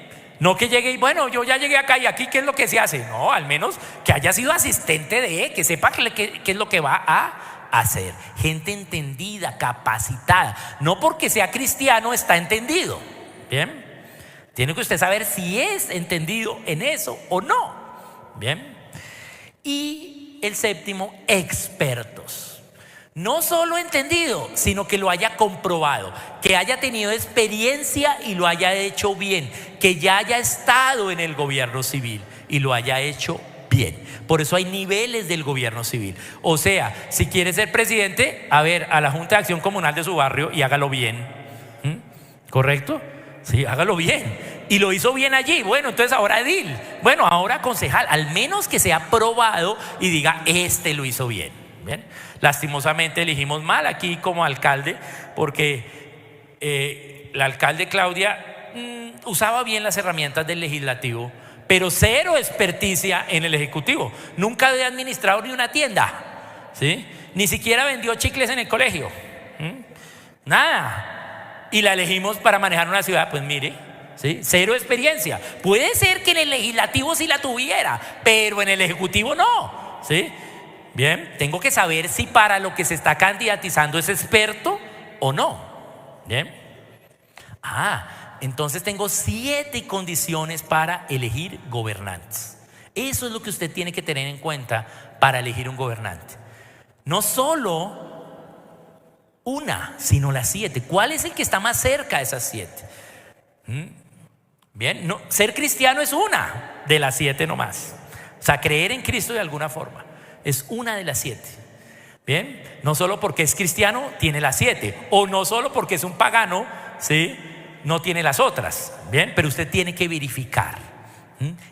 S1: No que llegue y bueno, yo ya llegué acá y aquí ¿qué es lo que se hace? No, al menos que haya sido asistente que sepa qué es lo que va a hacer. Gente entendida, capacitada. No porque sea cristiano está entendido. Bien, tiene que usted saber si es entendido en eso o no. Bien. Y el séptimo, expertos. No solo entendido, sino que lo haya comprobado, que haya tenido experiencia y lo haya hecho bien, que ya haya estado en el gobierno civil y lo haya hecho bien. Por eso hay niveles del gobierno civil. O sea, si quiere ser presidente, a la Junta de Acción Comunal de su barrio y hágalo bien. ¿Correcto? Sí, hágalo bien. Y lo hizo bien allí. Bueno, entonces ahora edil. Bueno, ahora concejal. Al menos que sea probado y diga, este lo hizo bien. Bien. Lastimosamente elegimos mal aquí como alcalde, porque la alcalde Claudia usaba bien las herramientas del legislativo, pero cero experticia en el ejecutivo. Nunca había administrado ni una tienda, ¿sí? Ni siquiera vendió chicles en el colegio. Nada. Y la elegimos para manejar una ciudad, pues mire, ¿sí? Cero experiencia. Puede ser que en el legislativo sí la tuviera, pero en el ejecutivo no, ¿sí? Bien, tengo que saber si para lo que se está candidatizando es experto o no. Bien. Entonces tengo 7 condiciones para elegir gobernantes. Eso es lo que usted tiene que tener en cuenta para elegir un gobernante. No solo una, sino las 7. ¿Cuál es el que está más cerca de esas 7? Bien, no, ser cristiano es una de las 7 nomás. O sea, creer en Cristo de alguna forma es una de las 7. Bien, no solo porque es cristiano tiene las 7, o no solo porque es un pagano, ¿sí?, no tiene las otras. Bien, pero usted tiene que verificar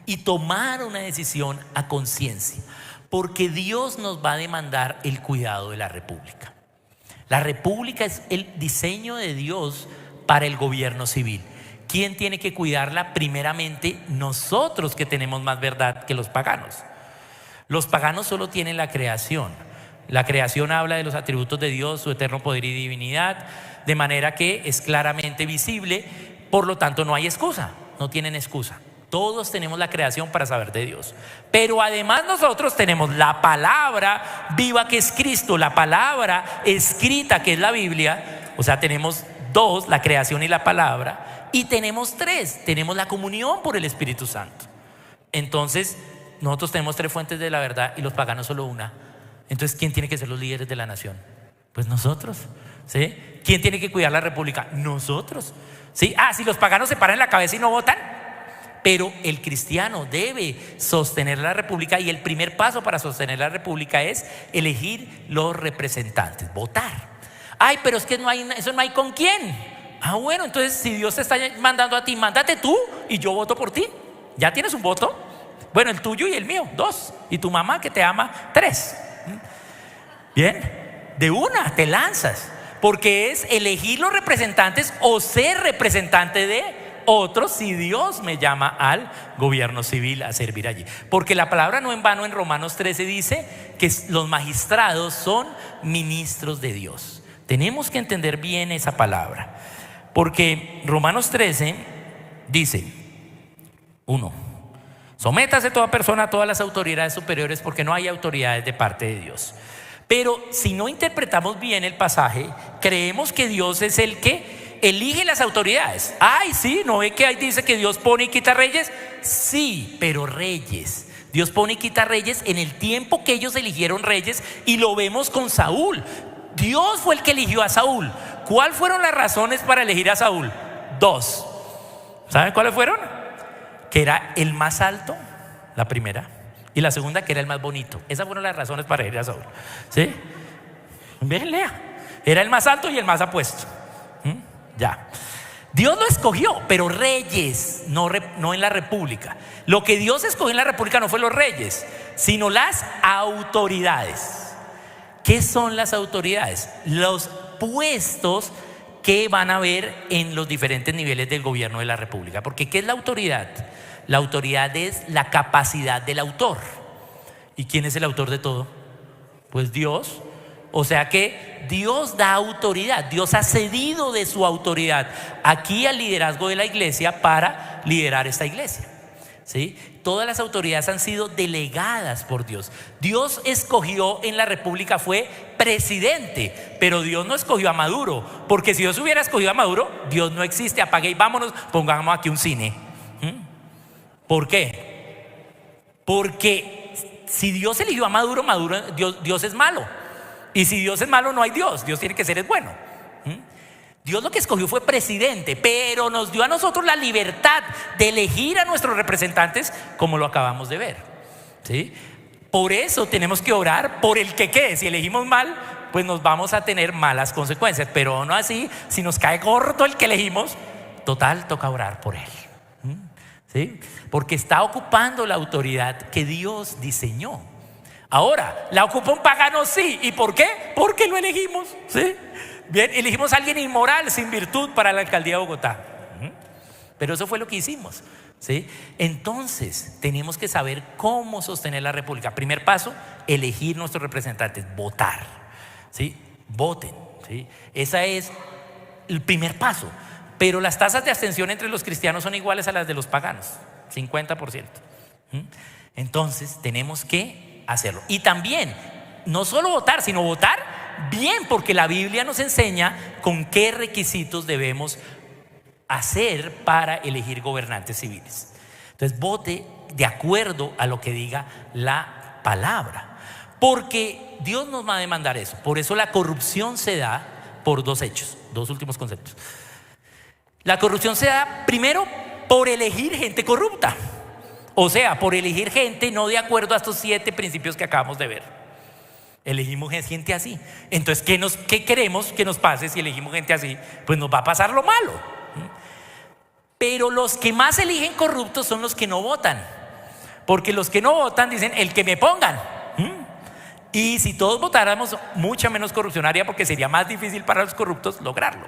S1: y tomar una decisión a conciencia, porque Dios nos va a demandar el cuidado de la república. La república es el diseño de Dios para el gobierno civil. ¿Quién tiene que cuidarla? Primeramente nosotros, que tenemos más verdad que los paganos. Los paganos solo tienen la creación. La creación habla de los atributos de Dios, su eterno poder y divinidad, de manera que es claramente visible. Por lo tanto, no hay excusa, no tienen excusa. Todos tenemos la creación para saber de Dios. Pero además nosotros tenemos la palabra viva, que es Cristo, la palabra escrita, que es la Biblia. O sea, tenemos 2, la creación y la palabra. Y tenemos 3, tenemos la comunión por el Espíritu Santo. Entonces, nosotros tenemos 3 fuentes de la verdad y los paganos solo una. Entonces, ¿quién tiene que ser los líderes de la nación? Pues nosotros, ¿sí? ¿Quién tiene que cuidar la república? Nosotros, ¿sí? Si los paganos se paran la cabeza y no votan. Pero el cristiano debe sostener la república, y el primer paso para sostener la república es elegir los representantes, votar. Pero es que eso no hay con quién. Bueno, entonces si Dios te está mandando a ti, mándate tú y yo voto por ti. Ya tienes un voto. Bueno, el tuyo y el mío, 2. Y tu mamá, que te ama, 3. Bien, de una te lanzas, porque es elegir los representantes o ser representante de otros si Dios me llama al gobierno civil a servir allí. Porque la palabra no en vano en Romanos 13 dice que los magistrados son ministros de Dios. Tenemos que entender bien esa palabra, porque Romanos 13 dice: 1. Sométase toda persona a todas las autoridades superiores, porque no hay autoridades de parte de Dios. Pero si no interpretamos bien el pasaje, creemos que Dios es el que elige las autoridades. Sí, ¿no ve que ahí dice que Dios pone y quita reyes? Sí, pero reyes. Dios pone y quita reyes en el tiempo que ellos eligieron reyes, y lo vemos con Saúl. Dios fue el que eligió a Saúl. ¿Cuáles fueron las razones para elegir a Saúl? 2. ¿Saben cuáles fueron? Que era el más alto, la primera, y la segunda, que era el más bonito. Esas fueron las razones para elegir a Saúl. ¿Sí? Ven, lea. Era el más alto y el más apuesto. Ya. Dios lo escogió, pero reyes, no en la república. Lo que Dios escogió en la república no fue los reyes, sino las autoridades. ¿Qué son las autoridades? Los puestos que van a haber en los diferentes niveles del gobierno de la república. Porque ¿qué es la autoridad? La autoridad es la capacidad del autor. ¿Y quién es el autor de todo? Pues Dios. O sea que Dios da autoridad. Dios ha cedido de su autoridad aquí al liderazgo de la iglesia para liderar esta iglesia, ¿sí? Todas las autoridades han sido delegadas por Dios. Dios escogió en la república, fue presidente, pero Dios no escogió a Maduro, porque si Dios hubiera escogido a Maduro, Dios no existe. Apague y vámonos, pongamos aquí un cine. ¿Por qué? Porque si Dios eligió a Maduro, Dios es malo. Y si Dios es malo, no hay Dios. Dios tiene que ser bueno. Dios lo que escogió fue presidente, pero nos dio a nosotros la libertad de elegir a nuestros representantes, como lo acabamos de ver, ¿sí? Por eso tenemos que orar por el que quede. Si elegimos mal, pues nos vamos a tener malas consecuencias. Pero no así, si nos cae gordo el que elegimos, total, toca orar por él, ¿sí? Porque está ocupando la autoridad que Dios diseñó. Ahora, ¿la ocupa un pagano? Sí. ¿Y por qué? Porque lo elegimos, ¿sí? Bien, elegimos a alguien inmoral, sin virtud, para la alcaldía de Bogotá. Pero eso fue lo que hicimos, ¿sí? Entonces, tenemos que saber cómo sostener la república. Primer paso, elegir nuestros representantes, votar, ¿sí? Voten, ¿sí? Ese es el primer paso. Pero las tasas de abstención entre los cristianos son iguales a las de los paganos, 50%. Entonces, tenemos que hacerlo. Y también, no solo votar, sino votar bien, porque la Biblia nos enseña con qué requisitos debemos hacer para elegir gobernantes civiles. Entonces, vote de acuerdo a lo que diga la palabra, porque Dios nos va a demandar eso. Por eso la corrupción se da por dos hechos, dos últimos conceptos. La corrupción se da primero por elegir gente corrupta, o sea, por elegir gente no de acuerdo a estos 7 principios que acabamos de ver. Elegimos gente así. Entonces, ¿qué queremos que nos pase si elegimos gente así? Pues nos va a pasar lo malo. Pero los que más eligen corruptos son los que no votan, porque los que no votan dicen el que me pongan. Y si todos votáramos, mucha menos corrupción haría, porque sería más difícil para los corruptos lograrlo.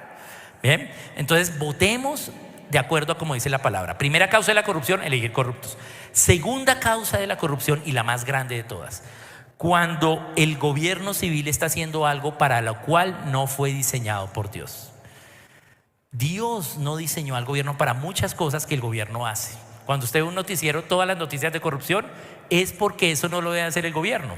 S1: Bien, entonces votemos de acuerdo a como dice la palabra. Primera causa de la corrupción, elegir corruptos. Segunda causa de la corrupción, y la más grande de todas, cuando el gobierno civil está haciendo algo para lo cual no fue diseñado por Dios. Dios no diseñó al gobierno para muchas cosas que el gobierno hace. Cuando usted ve un noticiero, todas las noticias de corrupción, es porque eso no lo debe hacer el gobierno,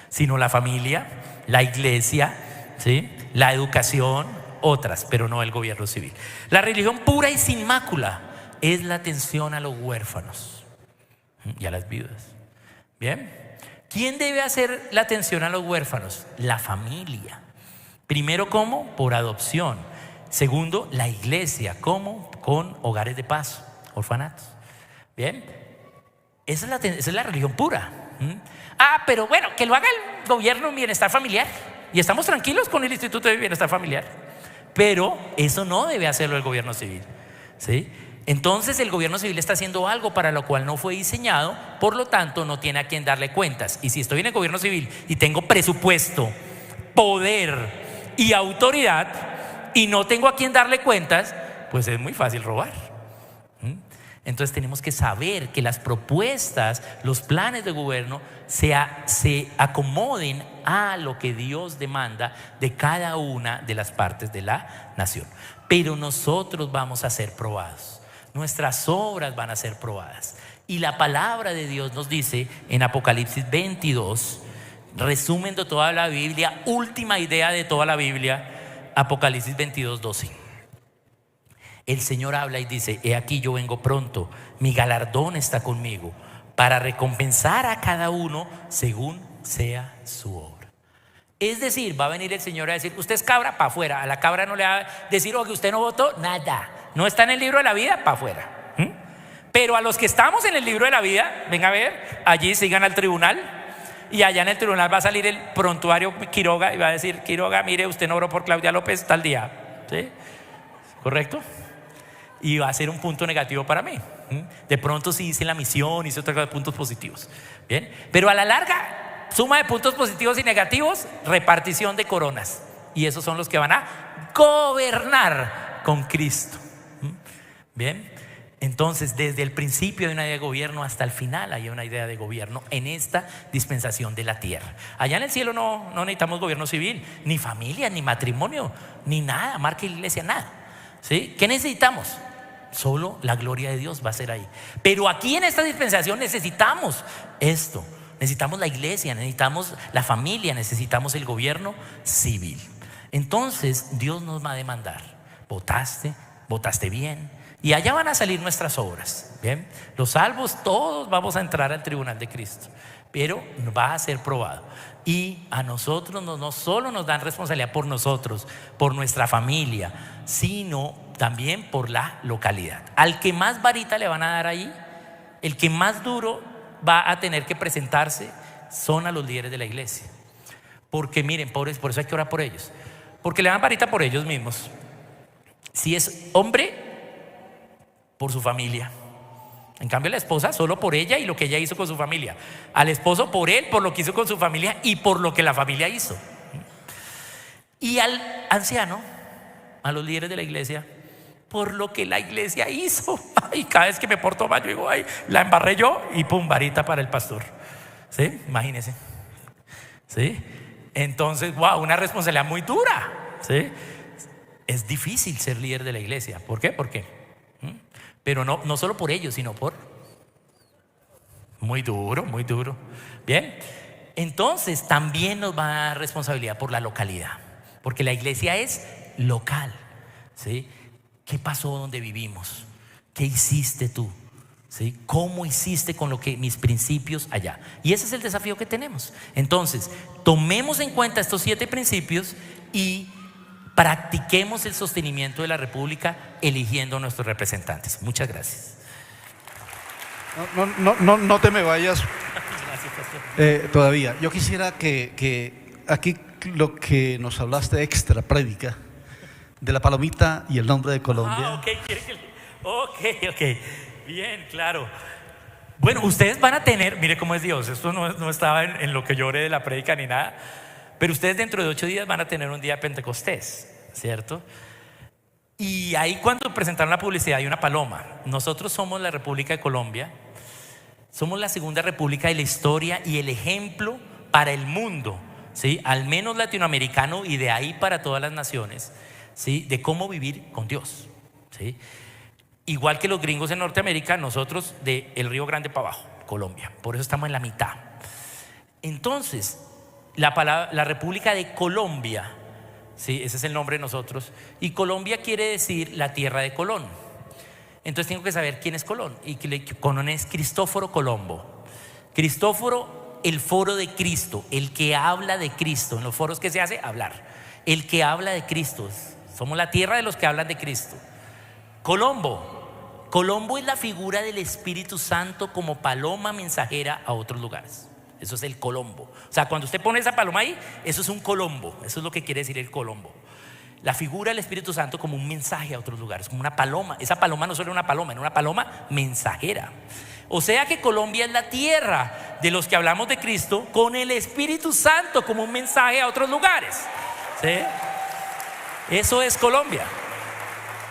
S1: sino la familia, la iglesia, ¿sí?, la educación, otras, pero no el gobierno civil. La religión pura y sin mácula es la atención a los huérfanos y a las viudas. Bien, ¿quién debe hacer la atención a los huérfanos? La familia. Primero, ¿cómo? Por adopción. Segundo, la iglesia. ¿Cómo? Con hogares de paz, orfanatos. Bien, esa es la religión pura. Pero bueno, que lo haga el gobierno en bienestar familiar, y estamos tranquilos con el Instituto de Bienestar Familiar. Pero eso no debe hacerlo el gobierno civil, ¿sí? Entonces el gobierno civil está haciendo algo para lo cual no fue diseñado, por lo tanto no tiene a quien darle cuentas. Y si estoy en el gobierno civil y tengo presupuesto, poder y autoridad, y no tengo a quien darle cuentas, pues es muy fácil robar. Entonces tenemos que saber que las propuestas, los planes de gobierno se acomoden a lo que Dios demanda de cada una de las partes de la nación. Pero nosotros vamos a ser probados, nuestras obras van a ser probadas. Y la palabra de Dios nos dice en Apocalipsis 22, resumen de toda la Biblia, última idea de toda la Biblia, Apocalipsis 22, 12. El Señor habla y dice: he aquí yo vengo pronto, mi galardón está conmigo, para recompensar a cada uno según sea su obra. Es decir, va a venir el Señor a decir: usted es cabra, para afuera. A la cabra no le va a decir: que usted no votó, nada, no está en el libro de la vida, para afuera. Pero a los que estamos en el libro de la vida, venga a ver, allí sigan al tribunal, y allá en el tribunal va a salir el prontuario Quiroga y va a decir: Quiroga, mire, usted no oró por Claudia López tal día, ¿sí? ¿Correcto? Y va a ser un punto negativo para mí. De pronto sí hice la misión, hice otra cosa de puntos positivos. Bien, pero a la larga, suma de puntos positivos y negativos, repartición de coronas. Y esos son los que van a gobernar con Cristo. Bien, entonces desde el principio hay una idea de gobierno hasta el final hay una idea de gobierno en esta dispensación de la tierra. Allá en el cielo no necesitamos gobierno civil, ni familia, ni matrimonio, ni nada, marca iglesia, nada. ¿Sí? ¿Qué necesitamos? Solo la gloria de Dios va a ser ahí. Pero aquí en esta dispensación necesitamos esto. Necesitamos la iglesia, necesitamos la familia, necesitamos el gobierno civil. Entonces Dios nos va a demandar: votaste bien, y allá van a salir nuestras obras. Bien, los salvos todos vamos a entrar al tribunal de Cristo, pero va a ser probado. Y a nosotros no solo nos dan responsabilidad por nosotros, por nuestra familia, sino también por la localidad. Al que más varita le van a dar ahí, el que más duro va a tener que presentarse, son a los líderes de la iglesia. Porque miren, pobres, por eso hay que orar por ellos, porque le dan varita por ellos mismos. Si es hombre, por su familia. En cambio, la esposa solo por ella y lo que ella hizo con su familia. Al esposo por él, por lo que hizo con su familia y por lo que la familia hizo. Y al anciano, a los líderes de la iglesia, por lo que la iglesia hizo. Y cada vez que me porto mal, yo digo: ay, la embarré yo, y pum, varita para el pastor. ¿Sí? Imagínense. ¿Sí? Entonces, wow, una responsabilidad muy dura. ¿Sí? Es difícil ser líder de la iglesia. ¿Por qué? Pero no solo por ellos, sino por... Muy duro, muy duro. Bien, entonces también nos va a dar responsabilidad por la localidad, porque la iglesia es local. ¿Sí? ¿Qué pasó donde vivimos? ¿Qué hiciste tú? ¿Sí? ¿Cómo hiciste con mis principios allá? Y ese es el desafío que tenemos. Entonces, tomemos en cuenta estos 7 principios y practiquemos el sostenimiento de la República eligiendo a nuestros representantes. Muchas gracias.
S2: No te me vayas
S1: Gracias, pastor.
S2: todavía. Yo quisiera que aquí lo que nos hablaste extra prédica de la palomita y el nombre de Colombia.
S1: Ok, ok. Bien, claro. Bueno, ustedes van a tener, mire cómo es Dios, esto no estaba en lo que yo oré de la prédica ni nada, pero ustedes dentro de 8 días van a tener un día de Pentecostés, ¿cierto? Y ahí cuando presentaron la publicidad hay una paloma. Nosotros somos la República de Colombia, somos la segunda república de la historia y el ejemplo para el mundo, ¿sí? Al menos latinoamericano y de ahí para todas las naciones, ¿sí? De cómo vivir con Dios, ¿sí? Igual que los gringos en Norteamérica, nosotros de el Río Grande para abajo, Colombia. Por eso estamos en la mitad. Entonces, la República de Colombia, ¿sí? Ese es el nombre de nosotros. Y Colombia quiere decir la tierra de Colón. Entonces tengo que saber quién es Colón. Y Colón es Cristóforo Colombo. Cristóforo, el foro de Cristo, el que habla de Cristo. En los foros que se hace, hablar. El que habla de Cristo. Somos la tierra de los que hablan de Cristo. Colombo es la figura del Espíritu Santo como paloma mensajera a otros lugares. Eso es el Colombo. O sea, cuando usted pone esa paloma ahí, eso es un Colombo. Eso es lo que quiere decir el Colombo. La figura del Espíritu Santo como un mensaje a otros lugares, como una paloma. Esa paloma no solo era una paloma, era una paloma mensajera. O sea que Colombia es la tierra de los que hablamos de Cristo con el Espíritu Santo como un mensaje a otros lugares, ¿sí? Eso es Colombia.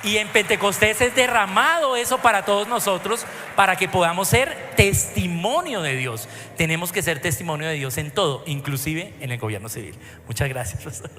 S1: Y en Pentecostés es derramado eso para todos nosotros, para que podamos ser testimonio de Dios. Tenemos que ser testimonio de Dios en todo, inclusive en el gobierno civil. Muchas gracias, pastor.